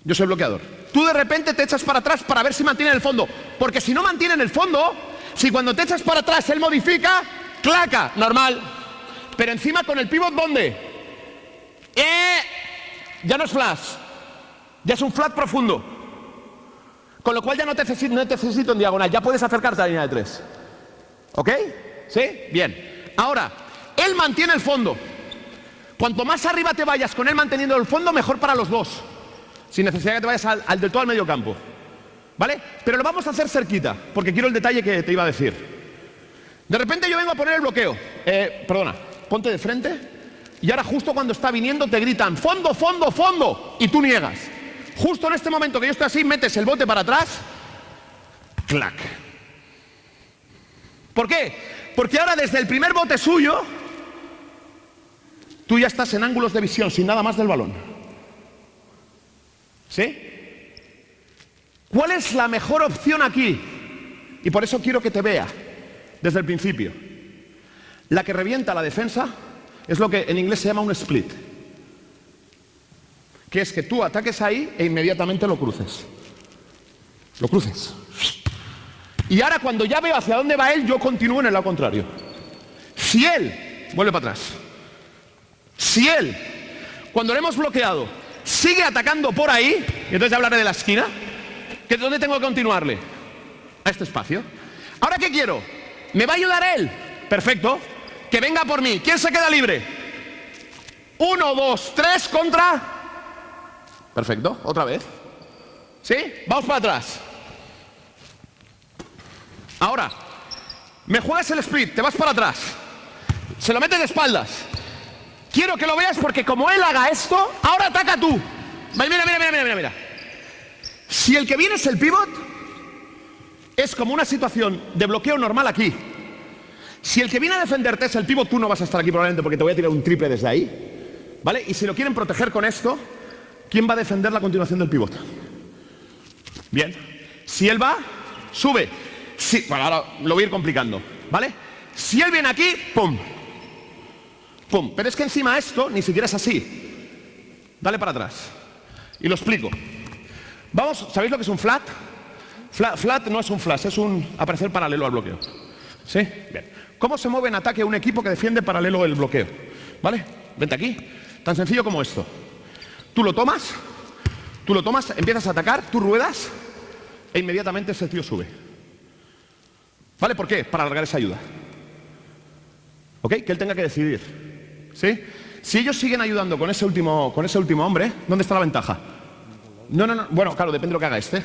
Yo soy el bloqueador. Tú de repente te echas para atrás para ver si mantienen el fondo. Porque si no mantienen el fondo, Si cuando te echas para atrás él modifica, claca, normal. Pero encima con el pivot, ¿dónde? Ya no es flash. Ya es un flat profundo. Con lo cual ya no necesito en diagonal. Ya puedes acercarte a la línea de 3. ¿Ok? ¿Sí? Bien. Ahora, él mantiene el fondo. Cuanto más arriba te vayas con él manteniendo el fondo, mejor para los dos. Sin necesidad que te vayas al del todo al medio campo. ¿Vale? Pero lo vamos a hacer cerquita, porque quiero el detalle que te iba a decir. De repente yo vengo a poner el bloqueo. Perdona, ponte de frente. Y ahora justo cuando está viniendo te gritan fondo, fondo, fondo. Y tú niegas. Justo en este momento que yo estoy así, metes el bote para atrás. ¡Clac! ¿Por qué? Porque ahora desde el primer bote suyo, tú ya estás en ángulos de visión, sin nada más del balón. ¿Sí? ¿Cuál es la mejor opción aquí? Y por eso quiero que te vea desde el principio. La que revienta la defensa es lo que en inglés se llama un split. Que es que tú ataques ahí e inmediatamente lo cruces. Lo cruces. Y ahora cuando ya veo hacia dónde va él, yo continúo en el lado contrario. Si él, vuelve para atrás. Si él, cuando lo hemos bloqueado, sigue atacando por ahí, y entonces ya hablaré de la esquina, ¿dónde tengo que continuarle? A este espacio. ¿Ahora qué quiero? ¿Me va a ayudar él? Perfecto. Que venga por mí. ¿Quién se queda libre? 1, 2, 3 contra... Perfecto. Otra vez. ¿Sí? Vamos para atrás. Ahora, me juegas el split, te vas para atrás. Se lo metes de espaldas. Quiero que lo veas porque como él haga esto, ahora ataca tú. Mira. Si el que viene es el pivot, es como una situación de bloqueo normal aquí. Si el que viene a defenderte es el pivot, tú no vas a estar aquí probablemente porque te voy a tirar un triple desde ahí. ¿Vale? Y si lo quieren proteger con esto, ¿quién va a defender la continuación del pivot? Bien. Si él va, sube. Sí, bueno, ahora lo voy a ir complicando. ¿Vale? Si él viene aquí, ¡pum! ¡Pum! Pero es que encima esto ni siquiera es así. Dale para atrás. Y lo explico. Vamos, ¿sabéis lo que es un flat? Flat no es un flash, es un aparecer paralelo al bloqueo. ¿Sí? Bien. ¿Cómo se mueve en ataque un equipo que defiende paralelo el bloqueo? ¿Vale? Vente aquí. Tan sencillo como esto. Tú lo tomas, empiezas a atacar, tú ruedas e inmediatamente ese tío sube. ¿Vale? ¿Por qué? Para alargar esa ayuda. ¿Ok? Que él tenga que decidir. ¿Sí? Si ellos siguen ayudando con ese último hombre, ¿dónde está la ventaja? No. Bueno, claro, depende de lo que haga este.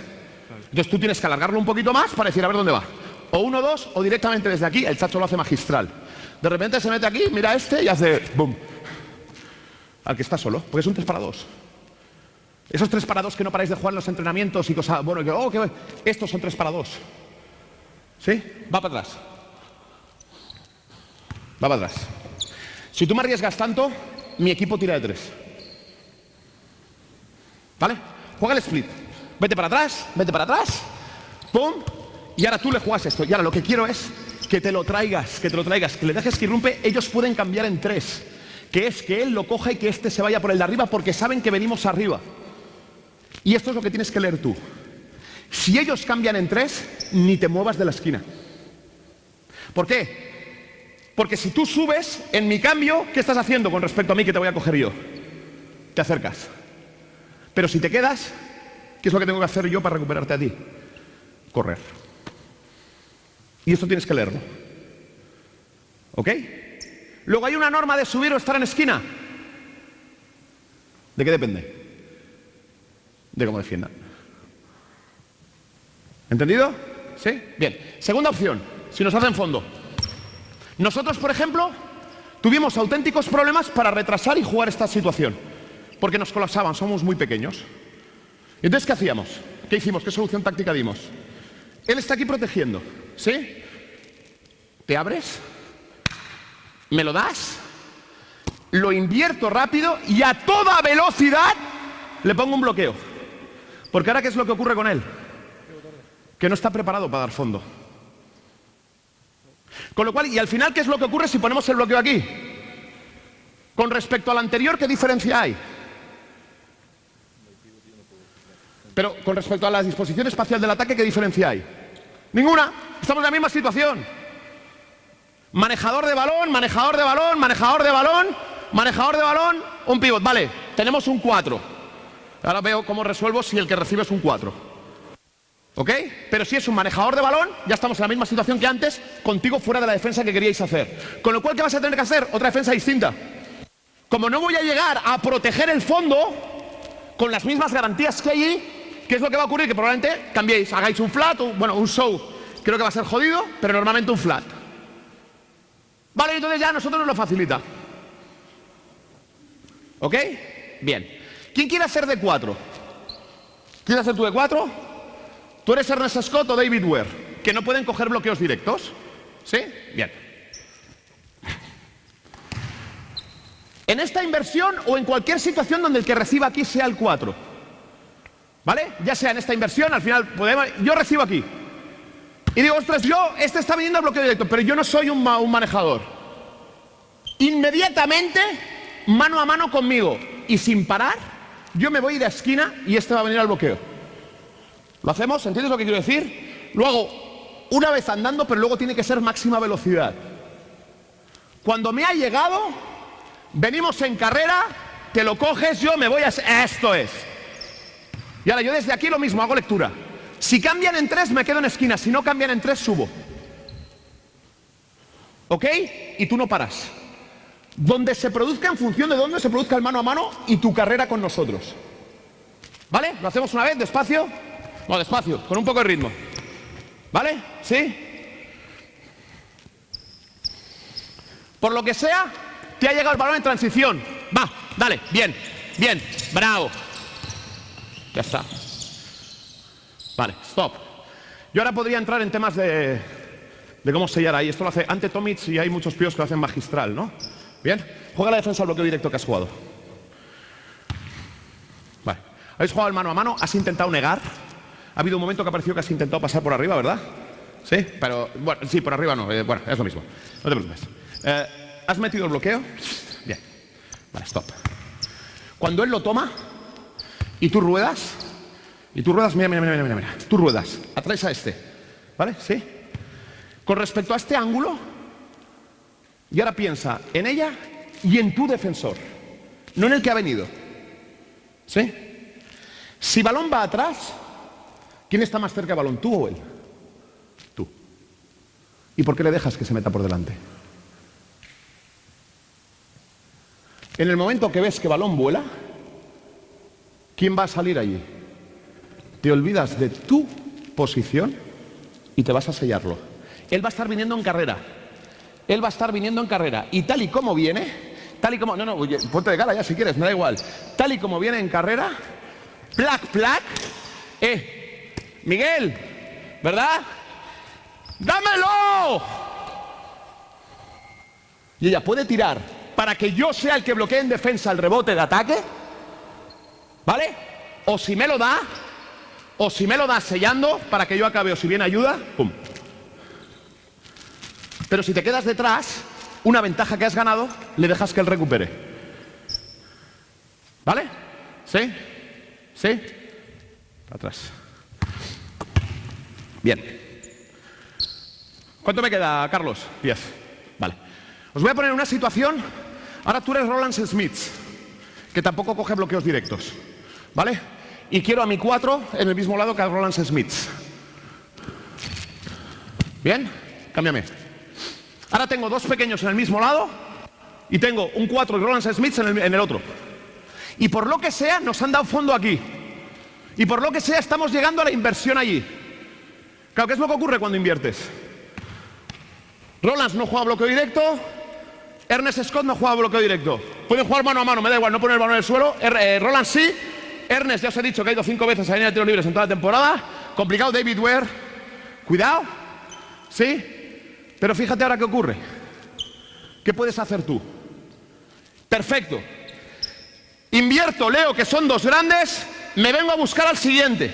Entonces tú tienes que alargarlo un poquito más para decir a ver dónde va. O 1, 2, o directamente desde aquí, el chacho lo hace magistral. De repente se mete aquí, mira a este y hace ¡bum! Al que está solo, porque es un 3 para 2. Esos 3 para 2 que no paráis de jugar en los entrenamientos y cosas, bueno, estos son 3 para 2. ¿Sí? Va para atrás. Va para atrás. Si tú me arriesgas tanto, mi equipo tira de 3. ¿Vale? Juega el split. Vete para atrás, ¡pum! Y ahora tú le juegas esto. Y ahora lo que quiero es que te lo traigas, que le dejes que irrumpe. Ellos pueden cambiar en 3. Que es que él lo coja y que este se vaya por el de arriba porque saben que venimos arriba. Y esto es lo que tienes que leer tú. Si ellos cambian en 3, ni te muevas de la esquina. ¿Por qué? Porque si tú subes, en mi cambio, ¿qué estás haciendo con respecto a mí que te voy a coger yo? Te acercas. Pero si te quedas, ¿qué es lo que tengo que hacer yo para recuperarte a ti? Correr. Y esto tienes que leerlo. ¿Ok? Luego hay una norma de subir o estar en esquina. ¿De qué depende? De cómo defiendan. ¿Entendido? ¿Sí? Bien. Segunda opción, si nos hacen fondo. Nosotros, por ejemplo, tuvimos auténticos problemas para retrasar y jugar esta situación. Porque nos colapsaban, somos muy pequeños. Entonces, ¿qué hacíamos? ¿Qué hicimos? ¿Qué solución táctica dimos? Él está aquí protegiendo, ¿sí? Te abres, me lo das, lo invierto rápido y a toda velocidad le pongo un bloqueo. Porque ahora, ¿qué es lo que ocurre con él? Que no está preparado para dar fondo. Con lo cual, y al final, ¿qué es lo que ocurre si ponemos el bloqueo aquí? Con respecto al anterior, ¿qué diferencia hay? Pero con respecto a la disposición espacial del ataque, ¿qué diferencia hay? Ninguna. Estamos en la misma situación. Manejador de balón, manejador de balón, manejador de balón, manejador de balón, un pivot. Vale, tenemos un 4. Ahora veo cómo resuelvo si el que recibe es un 4. ¿Ok? Pero si es un manejador de balón, ya estamos en la misma situación que antes, contigo fuera de la defensa que queríais hacer. Con lo cual, ¿qué vas a tener que hacer? Otra defensa distinta. Como no voy a llegar a proteger el fondo con las mismas garantías que allí, ¿qué es lo que va a ocurrir? Que probablemente cambiéis, hagáis un flat, bueno, un show, creo que va a ser jodido, pero normalmente un flat. Vale, entonces ya a nosotros nos lo facilita. ¿Ok? Bien. ¿Quién quiere hacer de 4? ¿Quieres hacer tú de 4? ¿Tú eres Ernest Scott o David Ware? Que no pueden coger bloqueos directos. ¿Sí? Bien. En esta inversión o en cualquier situación donde el que reciba aquí sea el 4. ¿Vale? Ya sea en esta inversión, al final podemos, yo recibo aquí. Y digo, ostras, este está viniendo al bloqueo directo, pero yo no soy un manejador. Inmediatamente, mano a mano conmigo y sin parar, yo me voy de esquina y este va a venir al bloqueo. ¿Lo hacemos? ¿Entiendes lo que quiero decir? Lo hago una vez andando, pero luego tiene que ser máxima velocidad. Cuando me ha llegado, venimos en carrera, te lo coges, yo me voy a... Esto es. Y ahora yo desde aquí lo mismo, hago lectura. Si cambian en 3, me quedo en esquina. Si no cambian en 3, subo. ¿Ok? Y tú no paras. Donde se produzca, en función de dónde se produzca el mano a mano y tu carrera con nosotros. ¿Vale? ¿Lo hacemos una vez, despacio? No, despacio, con un poco de ritmo. ¿Vale? ¿Sí? Por lo que sea, te ha llegado el balón en transición. Va, dale, bien, bien, bravo. Ya está. Vale, stop. Yo ahora podría entrar en temas de cómo sellar ahí. Esto lo hace Ante Tomic y hay muchos píos que lo hacen magistral, ¿no? Bien. Juega la defensa al bloqueo directo que has jugado. Vale. ¿Habéis jugado el mano a mano? ¿Has intentado negar? Ha habido un momento que ha parecido que has intentado pasar por arriba, ¿verdad? Sí, pero... Bueno, sí, por arriba no. Bueno, es lo mismo. No te preocupes. ¿Has metido el bloqueo? Bien. Vale, stop. Cuando él lo toma y tú ruedas... mira. Tú ruedas. Atraes a este. ¿Vale? ¿Sí? Con respecto a este ángulo, y ahora piensa en ella y en tu defensor. No en el que ha venido. ¿Sí? Si balón va atrás, ¿quién está más cerca de balón, tú o él? Tú. ¿Y por qué le dejas que se meta por delante? En el momento que ves que balón vuela, ¿quién va a salir allí? Te olvidas de tu posición y te vas a sellarlo. Él va a estar viniendo en carrera. Y tal y como viene, no, oye, ponte de cara ya si quieres, me da igual. Tal y como viene en carrera, plac, Miguel, ¿verdad? ¡Dámelo! Y ella puede tirar para que yo sea el que bloquee en defensa el rebote de ataque, ¿vale? O si me lo da sellando para que yo acabe, o si viene ayuda, ¡pum! Pero si te quedas detrás, una ventaja que has ganado, le dejas que él recupere. ¿Vale? ¿Sí? ¿Sí? Atrás. Bien. ¿Cuánto me queda, Carlos? 10. Vale. Os voy a poner una situación. Ahora tú eres Roland Smith, que tampoco coge bloqueos directos. ¿Vale? Y quiero a mi 4 en el mismo lado que a Roland Smith. ¿Bien? Cámbiame. Ahora tengo 2 pequeños en el mismo lado y tengo un 4 y Roland Smith en el otro. Y por lo que sea, nos han dado fondo aquí. Y por lo que sea, estamos llegando a la inversión allí. Claro, ¿qué es lo que ocurre cuando inviertes? Roland no juega bloqueo directo, Ernest Scott no juega bloqueo directo. Pueden jugar mano a mano, me da igual, no poner el balón en el suelo. Roland sí. Ernest, ya os he dicho que ha ido 5 veces a línea de tiros libres en toda la temporada. Complicado. David Ware. Cuidado. ¿Sí? Pero fíjate ahora qué ocurre. ¿Qué puedes hacer tú? Perfecto. Invierto, leo que son 2 grandes, me vengo a buscar al siguiente.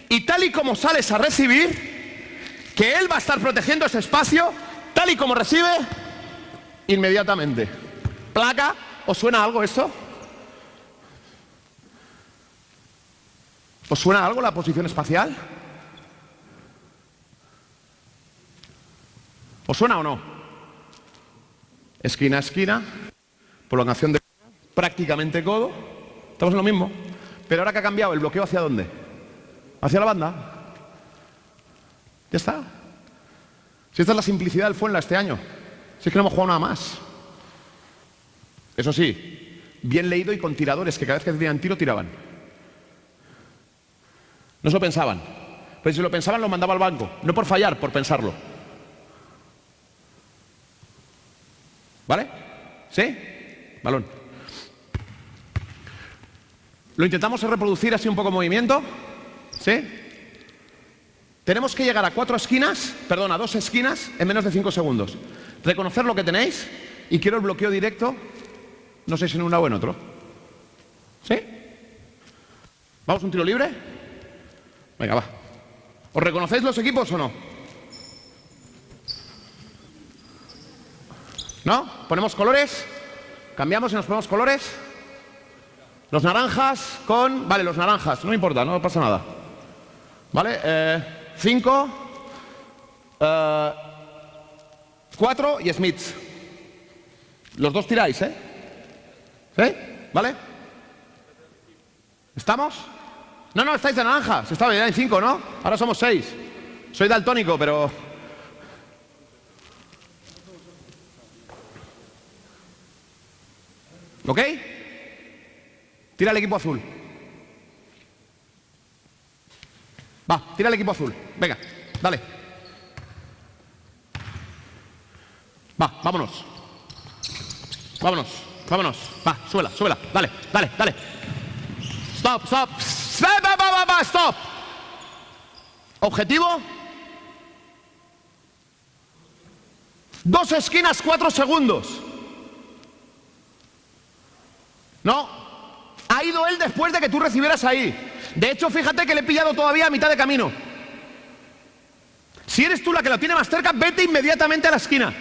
Y tal y como sales a recibir, que él va a estar protegiendo ese espacio, tal y como recibe, inmediatamente. ¿Placa? ¿Os suena algo esto? ¿Os suena algo la posición espacial? ¿Os suena o no? Esquina a esquina, prolongación de codo, prácticamente codo. Estamos en lo mismo. Pero ahora que ha cambiado el bloqueo, ¿hacia dónde? Hacia la banda. Ya está. Si esta es la simplicidad del Fuenla este año. Si es que no hemos jugado nada más. Eso sí, bien leído y con tiradores que cada vez que tenían tiro, tiraban. No se lo pensaban. Pero si lo pensaban, lo mandaba al banco. No por fallar, por pensarlo. ¿Vale? ¿Sí? Balón. Lo intentamos reproducir así un poco en movimiento. ¿Sí? Tenemos que llegar a 4 esquinas, perdón, a 2 esquinas en menos de 5 segundos. Reconocer lo que tenéis y quiero el bloqueo directo, no sé si en un lado o en otro. ¿Sí? ¿Vamos un tiro libre? Venga, va. ¿Os reconocéis los equipos o no? ¿No? ¿Ponemos colores? ¿Cambiamos y nos ponemos colores? Los naranjas con... Vale, los naranjas, no me importa, no pasa nada. ¿Vale? 5, 4 y Smiths. Los dos tiráis, ¿eh? ¿Sí? ¿Vale? ¿Estamos? No, no, estáis de naranjas. Estaba ya en 5, ¿no? Ahora somos 6. Soy daltónico, pero... ¿Ok? Tira el equipo azul. Va, tira el equipo azul. Venga, dale. Va, vámonos. Vámonos, vámonos. Va, súbela, súbela. Dale, dale, dale. Stop, stop. Stop. Objetivo. 2 esquinas, 4 segundos. No. Ha ido él después de que tú recibieras ahí. De hecho, fíjate que le he pillado todavía a mitad de camino. Si eres tú la que lo tiene más cerca, vete inmediatamente a la esquina.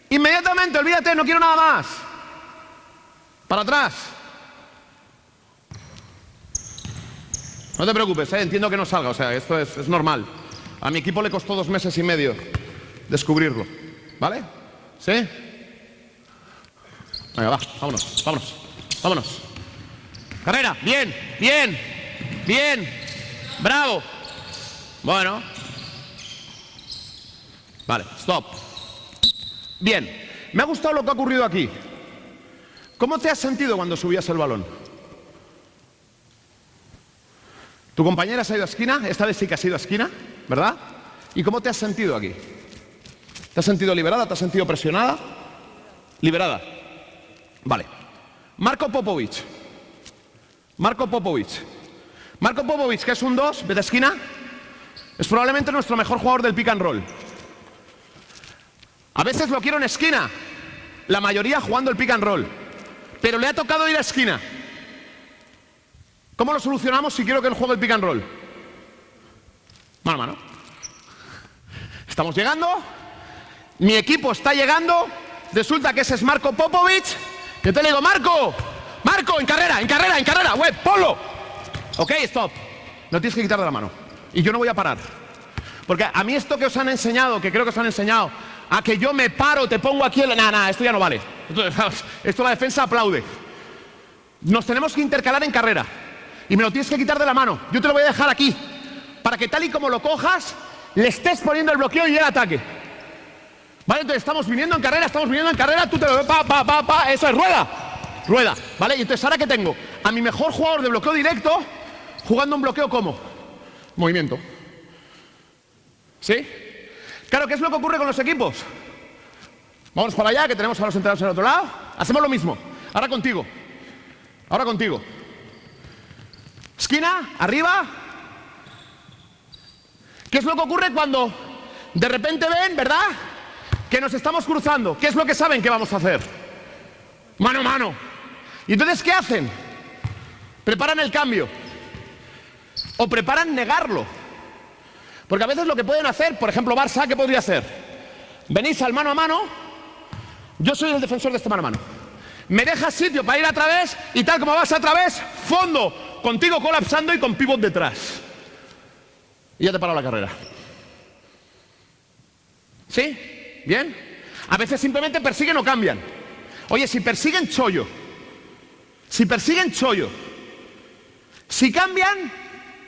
Inmediatamente, olvídate, no quiero nada más. Para atrás. No te preocupes, entiendo que no salga, o sea, esto es normal. A mi equipo le costó 2 meses y medio descubrirlo. ¿Vale? ¿Sí? Venga, va, vámonos, vámonos, vámonos. Carrera, bien, bien, bien, bravo. Bueno. Vale, stop. Bien, me ha gustado lo que ha ocurrido aquí. ¿Cómo te has sentido cuando subías el balón? Tu compañera se ha ido a esquina, esta vez sí que has ido a esquina, ¿verdad? ¿Y cómo te has sentido aquí? ¿Te has sentido liberada? ¿Te has sentido presionada? Liberada. Vale. Marko Popovic. Marko Popovic, que es un 2 de esquina, es probablemente nuestro mejor jugador del pick and roll. A veces lo quiero en esquina, la mayoría jugando el pick and roll, pero le ha tocado ir a esquina. ¿Cómo lo solucionamos si quiero que él juegue el pick and roll? Mano a mano. Estamos llegando, mi equipo está llegando, resulta que ese es Marko Popovic, que te le digo, Marco, en carrera, web, ponlo. Ok, stop. No tienes que quitar de la mano. Y yo no voy a parar. Porque a mí esto que os han enseñado, que creo que os han enseñado, a que yo me paro, te pongo aquí... Nada, esto ya no vale. Esto la defensa aplaude. Nos tenemos que intercalar en carrera. Y me lo tienes que quitar de la mano. Yo te lo voy a dejar aquí. Para que tal y como lo cojas, le estés poniendo el bloqueo y el ataque. ¿Vale? Entonces estamos viniendo en carrera, tú te lo... Eso es, rueda, ¿vale? Y entonces ahora que tengo a mi mejor jugador de bloqueo directo jugando un bloqueo como movimiento. ¿Sí? Claro, ¿qué es lo que ocurre con los equipos? Vamos para allá, que tenemos a los entrenadores al otro lado. Hacemos lo mismo. Ahora contigo. Esquina, arriba. ¿Qué es lo que ocurre cuando de repente ven, ¿verdad?, que nos estamos cruzando? ¿Qué es lo que saben que vamos a hacer? Mano a mano. ¿Y entonces qué hacen? Preparan el cambio. O preparan negarlo. Porque a veces lo que pueden hacer, por ejemplo, Barça, ¿qué podría hacer? Venís al mano a mano, yo soy el defensor de este mano a mano. Me dejas sitio para ir a través y tal como vas a través, fondo, contigo colapsando y con pivot detrás. Y ya te paro la carrera. ¿Sí? ¿Bien? A veces simplemente persiguen o cambian. Oye, si persiguen, chollo. Si persiguen, chollo. Si cambian,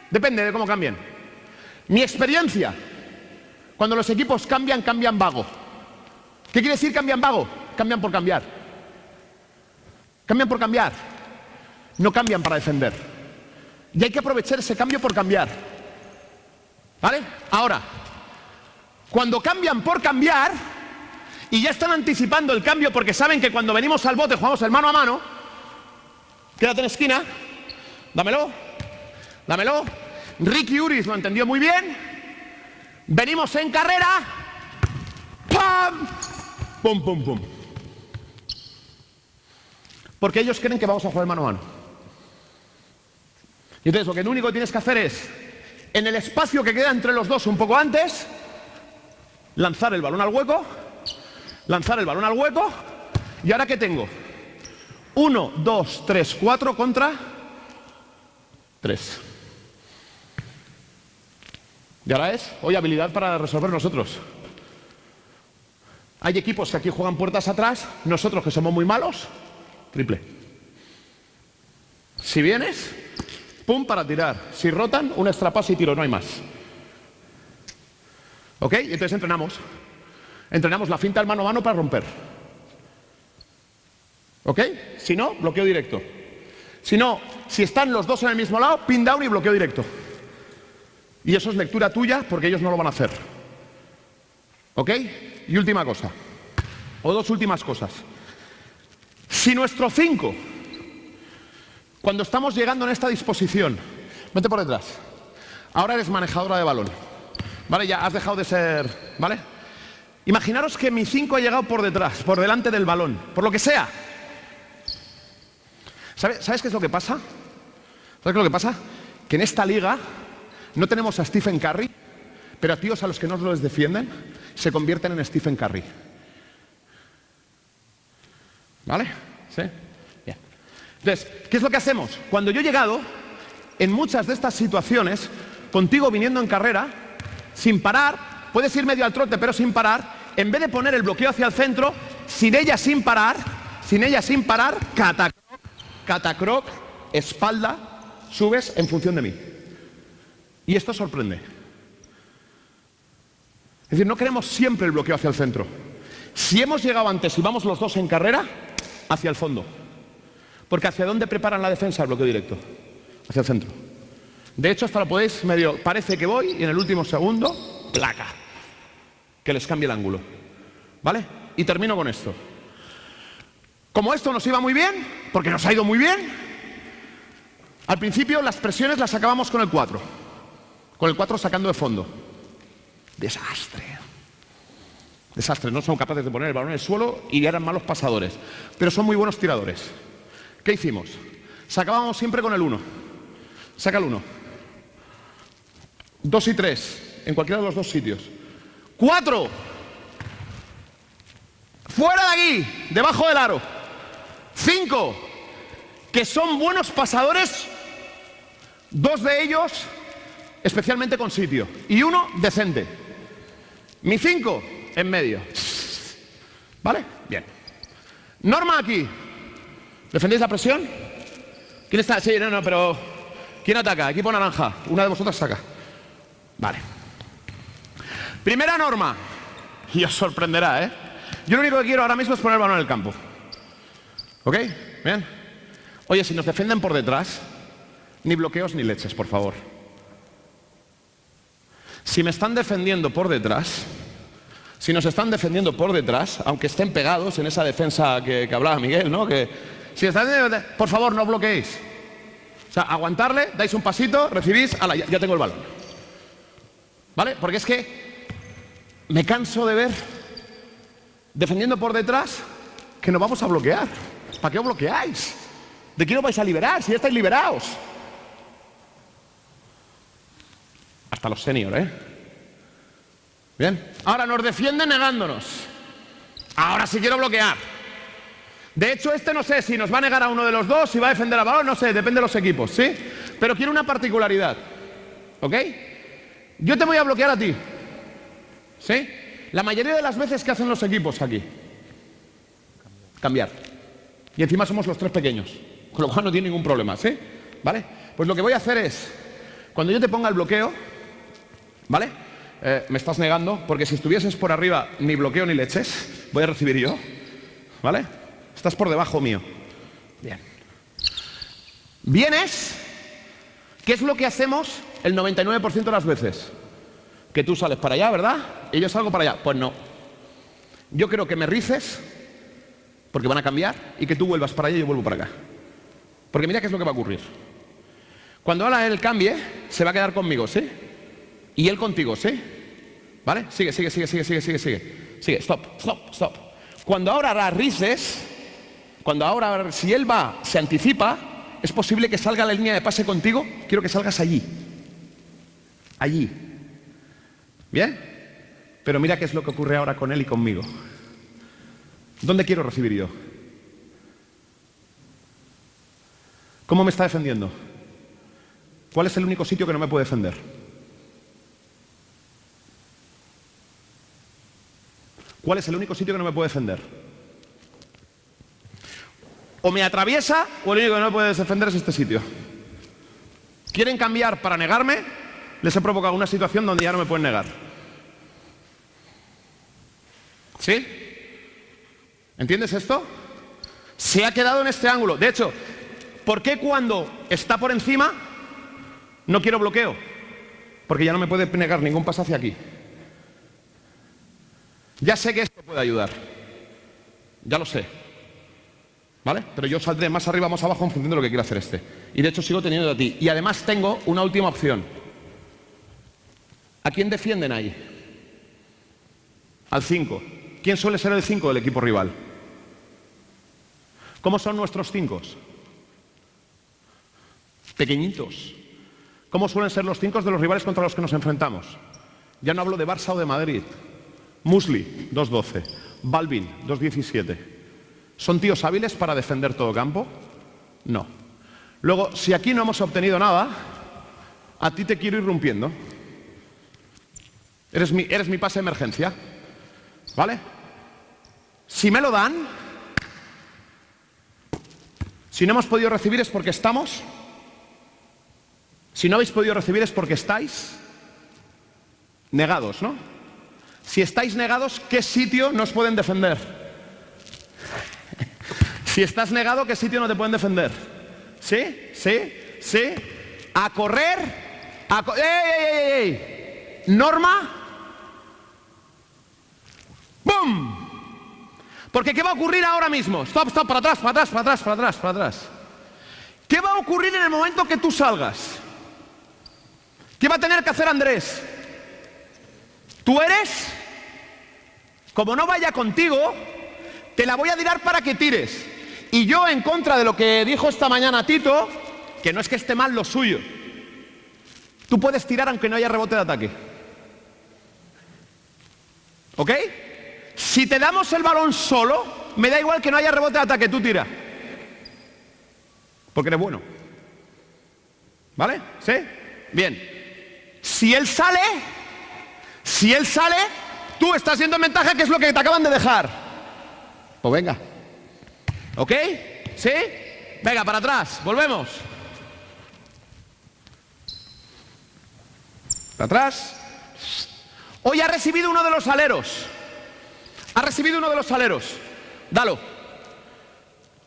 depende de cómo cambien. Mi experiencia, cuando los equipos cambian, cambian vago. ¿Qué quiere decir cambian vago? Cambian por cambiar. Cambian por cambiar. No cambian para defender. Y hay que aprovechar ese cambio por cambiar. ¿Vale? Ahora, cuando cambian por cambiar y ya están anticipando el cambio porque saben que cuando venimos al bote jugamos el mano a mano, quédate en esquina, dámelo, dámelo. Ricky Uris lo entendió muy bien. Venimos en carrera. ¡Pam! ¡Pum, pum, pum! Porque ellos creen que vamos a jugar mano a mano. Y entonces lo único que tienes que hacer es, en el espacio que queda entre los dos un poco antes, lanzar el balón al hueco, lanzar el balón al hueco, y ahora ¿qué tengo? 1, 2, 3, 4 contra 3. Y ahora es, hoy habilidad para resolver nosotros. Hay equipos que aquí juegan puertas atrás, nosotros que somos muy malos, triple. Si vienes, pum, para tirar. Si rotan, un extra pase y tiro, no hay más. ¿Ok? Y entonces entrenamos. Entrenamos la finta del mano a mano para romper. ¿Ok? Si no, bloqueo directo. Si no, si están los dos en el mismo lado, pin down y bloqueo directo. Y eso es lectura tuya porque ellos no lo van a hacer. ¿Ok? Y última cosa. O dos últimas cosas. Si nuestro 5, cuando estamos llegando en esta disposición, vete por detrás. Ahora eres manejadora de balón. ¿Vale? Ya has dejado de ser... ¿Vale? Imaginaros que mi 5 ha llegado por detrás, por delante del balón, por lo que sea. ¿Sabes qué es lo que pasa? ¿Sabes qué es lo que pasa? Que en esta liga no tenemos a Stephen Curry, pero a tíos a los que no les defienden se convierten en Stephen Curry. ¿Vale? ¿Sí? Bien. Entonces, ¿qué es lo que hacemos? Cuando yo he llegado, en muchas de estas situaciones, contigo viniendo en carrera, sin parar, puedes ir medio al trote, pero sin parar, en vez de poner el bloqueo hacia el centro, sin ella sin parar, catacroc, espalda, subes en función de mí. Y esto sorprende. Es decir, no queremos siempre el bloqueo hacia el centro. Si hemos llegado antes y vamos los dos en carrera, hacia el fondo. Porque ¿hacia dónde preparan la defensa el bloqueo directo? Hacia el centro. De hecho, hasta lo podéis medio... Parece que voy y en el último segundo, placa. Que les cambie el ángulo. ¿Vale? Y termino con esto. Como esto nos iba muy bien, porque nos ha ido muy bien, al principio las presiones las acabamos con el 4. Con el 4 sacando de fondo. Desastre. Desastre. No son capaces de poner el balón en el suelo y eran malos pasadores. Pero son muy buenos tiradores. ¿Qué hicimos? Sacábamos siempre con el 1. Saca el 1. 2 y 3. En cualquiera de los dos sitios. 4. Fuera de aquí. Debajo del aro. 5. Que son buenos pasadores. 2 de ellos especialmente con sitio. Y 1 decente. Mi 5 en medio. ¿Vale? Bien. Norma aquí. ¿Defendéis la presión? ¿Quién está? Sí, no, pero... ¿Quién ataca? Equipo naranja. Una de vosotras saca. Vale. Primera norma. Y os sorprenderá, ¿eh? Yo lo único que quiero ahora mismo es poner el balón en el campo. ¿Ok? Bien. Oye, si nos defienden por detrás, ni bloqueos ni leches, por favor. Si me están defendiendo por detrás, si nos están defendiendo por detrás, aunque estén pegados en esa defensa que hablaba Miguel, ¿no? Que si están, por favor, no bloqueéis. O sea, aguantarle, dais un pasito, recibís, ala, ya tengo el balón. ¿Vale? Porque es que me canso de ver, defendiendo por detrás, que nos vamos a bloquear. ¿Para qué os bloqueáis? ¿De quién os vais a liberar? Si ya estáis liberados. Hasta los seniors, ¿eh? Bien. Ahora nos defienden negándonos. Ahora sí quiero bloquear. De hecho, no sé si nos va a negar a uno de los dos, si va a defender a balón, no sé, depende de los equipos, ¿sí? Pero quiero una particularidad, ¿ok? Yo te voy a bloquear a ti, ¿sí? La mayoría de las veces, ¿qué hacen los equipos aquí? Cambiar. Y encima somos los tres pequeños, con lo cual no tiene ningún problema, ¿sí? ¿Vale? Pues lo que voy a hacer es, cuando yo te ponga el bloqueo, ¿vale? Me estás negando, porque si estuvieses por arriba, ni bloqueo ni leches, voy a recibir yo, ¿vale? Estás por debajo mío. Bien. Vienes, ¿qué es lo que hacemos el 99% de las veces? Que tú sales para allá, ¿verdad? Y yo salgo para allá. Pues no. Yo creo que me rices, porque van a cambiar, y que tú vuelvas para allá y yo vuelvo para acá. Porque mira qué es lo que va a ocurrir. Cuando ahora él cambie, se va a quedar conmigo, ¿sí? Y él contigo, ¿sí? ¿Vale? Sigue. Sigue, stop. Cuando ahora rices, si él va, se anticipa, es posible que salga la línea de pase contigo. Quiero que salgas allí. Allí. ¿Bien? Pero mira qué es lo que ocurre ahora con él y conmigo. ¿Dónde quiero recibir yo? ¿Cómo me está defendiendo? ¿Cuál es el único sitio que no me puede defender? ¿Cuál es el único sitio que no me puede defender? O me atraviesa o el único que no me puede defender es este sitio. ¿Quieren cambiar para negarme? Les he provocado una situación donde ya no me pueden negar. ¿Sí? ¿Entiendes esto? Se ha quedado en este ángulo. De hecho, ¿por qué cuando está por encima no quiero bloqueo? Porque ya no me puede negar ningún paso hacia aquí. Ya sé que esto puede ayudar. Ya lo sé. ¿Vale? Pero yo saldré más arriba, más abajo en función de lo que quiera hacer este. Y de hecho sigo teniendo a ti. Y además tengo una última opción. ¿A quién defienden ahí? Al 5. ¿Quién suele ser el 5 del equipo rival? ¿Cómo son nuestros 5? Pequeñitos. ¿Cómo suelen ser los 5 de los rivales contra los que nos enfrentamos? Ya no hablo de Barça o de Madrid. Musli, 2.12. Balvin, 2.17. ¿Son tíos hábiles para defender todo campo? No. Luego, si aquí no hemos obtenido nada, a ti te quiero ir rompiendo. Eres mi pase de emergencia. ¿Vale? Si me lo dan, si no hemos podido recibir es porque estamos. Si no habéis podido recibir es porque estáis negados, ¿no? Si estáis negados, ¿qué sitio nos pueden defender? Si estás negado, ¿qué sitio no te pueden defender? ¿Sí? A correr. ¡Ey! Norma. ¡Bum! Porque ¿qué va a ocurrir ahora mismo? Stop, para atrás. ¿Qué va a ocurrir en el momento que tú salgas? ¿Qué va a tener que hacer Andrés? Tú eres, como no vaya contigo, te la voy a tirar para que tires. Y yo, en contra de lo que dijo esta mañana Tito, que no es que esté mal lo suyo, tú puedes tirar aunque no haya rebote de ataque. ¿Ok? Si te damos el balón solo, me da igual que no haya rebote de ataque, tú tira. Porque eres bueno. ¿Vale? ¿Sí? Bien. Si él sale, tú estás siendo en ventaja, que es lo que te acaban de dejar. Pues venga. ¿Ok? ¿Sí? Venga, para atrás, volvemos. Para atrás. Hoy ha recibido uno de los aleros. Dalo.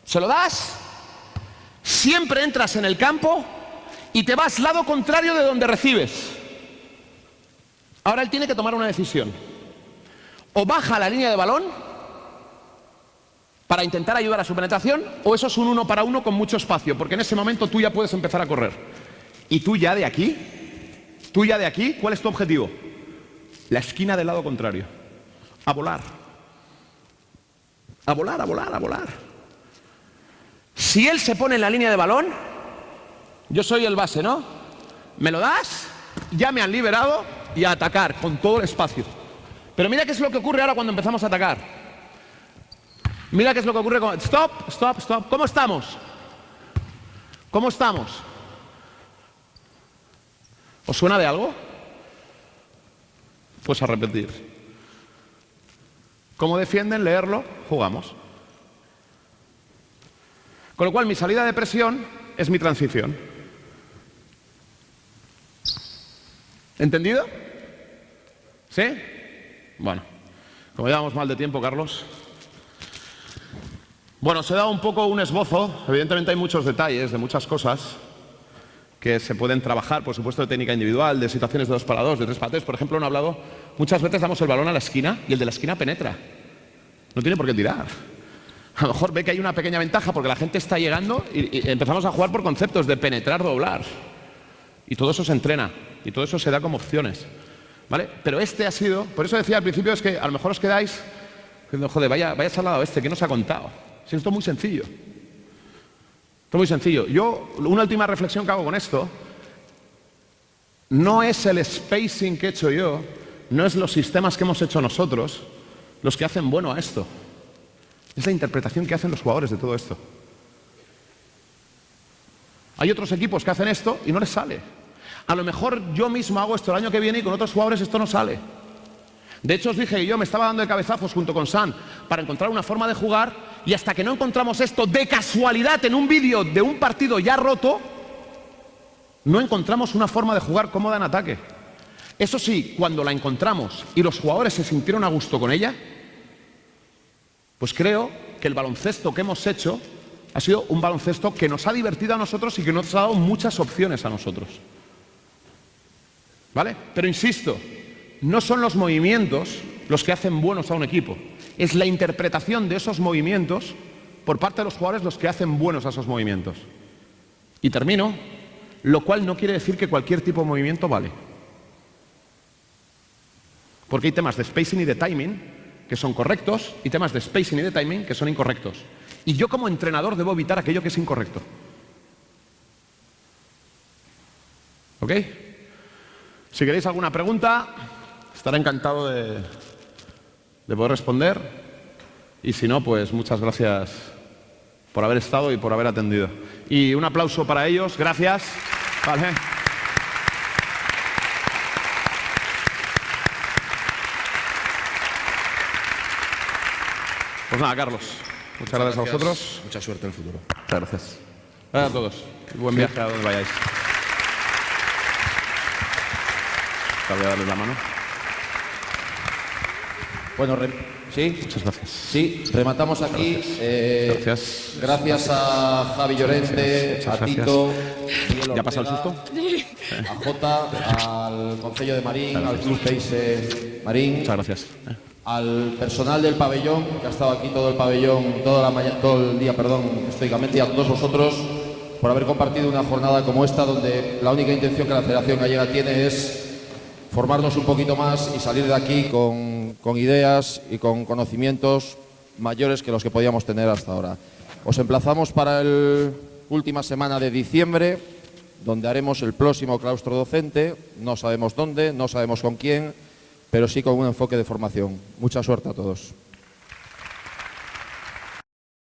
¿Se lo das? Siempre entras en el campo y te vas lado contrario de donde recibes. Ahora él tiene que tomar una decisión. O baja la línea de balón para intentar ayudar a su penetración, o eso es un 1 para 1 con mucho espacio, porque en ese momento tú ya puedes empezar a correr. Y tú ya de aquí, ¿cuál es tu objetivo? La esquina del lado contrario. A volar. Si él se pone en la línea de balón, yo soy el base, ¿no? ¿Me lo das? Ya me han liberado y a atacar con todo el espacio. Pero mira qué es lo que ocurre ahora cuando empezamos a atacar. Mira qué es lo que ocurre con... Stop. ¿Cómo estamos? ¿Os suena de algo? Pues a repetir. cómo defienden, leerlo, jugamos. Con lo cual, mi salida de presión es mi transición. ¿Entendido? ¿Sí? Bueno, como llevamos mal de tiempo, Carlos. Bueno, os he dado un poco un esbozo. Evidentemente hay muchos detalles de muchas cosas que se pueden trabajar, por supuesto, de técnica individual, de situaciones de 2 para 2, de 3 para 3. Por ejemplo, no he hablado, muchas veces damos el balón a la esquina y el de la esquina penetra. No tiene por qué tirar. A lo mejor ve que hay una pequeña ventaja porque la gente está llegando y empezamos a jugar por conceptos de penetrar, doblar. Y todo eso se entrena y todo eso se da como opciones. ¿Vale? Pero este ha sido, por eso decía al principio, es que a lo mejor os quedáis diciendo, joder, vaya salado este, ¿qué nos ha contado? Si esto es muy sencillo. Esto es muy sencillo. Yo, una última reflexión que hago con esto, no es el spacing que he hecho yo, no es los sistemas que hemos hecho nosotros los que hacen bueno a esto. Es la interpretación que hacen los jugadores de todo esto. Hay otros equipos que hacen esto y no les sale. A lo mejor yo mismo hago esto el año que viene y con otros jugadores esto no sale. De hecho, os dije que yo me estaba dando de cabezazos junto con Sam para encontrar una forma de jugar y hasta que no encontramos esto de casualidad en un vídeo de un partido ya roto, no encontramos una forma de jugar cómoda en ataque. Eso sí, cuando la encontramos y los jugadores se sintieron a gusto con ella, pues creo que el baloncesto que hemos hecho ha sido un baloncesto que nos ha divertido a nosotros y que nos ha dado muchas opciones a nosotros. ¿Vale? Pero insisto, no son los movimientos los que hacen buenos a un equipo. Es la interpretación de esos movimientos por parte de los jugadores los que hacen buenos a esos movimientos. Y termino, lo cual no quiere decir que cualquier tipo de movimiento vale. Porque hay temas de spacing y de timing que son correctos y temas de spacing y de timing que son incorrectos. Y yo como entrenador debo evitar aquello que es incorrecto. ¿Ok? Si queréis alguna pregunta, estaré encantado de poder responder. Y si no, pues muchas gracias por haber estado y por haber atendido. Y un aplauso para ellos. Gracias. Vale. Pues nada, Carlos. Muchas gracias a vosotros. Mucha suerte en el futuro. Muchas gracias. Gracias a todos. Buen viaje a donde vayáis. Voy a darles la mano. Bueno, ¿sí? Muchas gracias. Sí, rematamos aquí. Gracias. Gracias a Javi Llorente, Muchas a gracias. Tito, Miguel ¿Ya ha pasado el Ortega, susto? a Jota, al Concello de Marín, al Club Teise Marín, Muchas gracias. al personal del pabellón, que ha estado aquí todo el pabellón, todo el día, estoicamente, y a todos vosotros por haber compartido una jornada como esta, donde la única intención que la Federación Gallega tiene es formarnos un poquito más y salir de aquí con ideas y con conocimientos mayores que los que podíamos tener hasta ahora. Os emplazamos para la última semana de diciembre, donde haremos el próximo claustro docente. No sabemos dónde, no sabemos con quién, pero sí con un enfoque de formación. Mucha suerte a todos.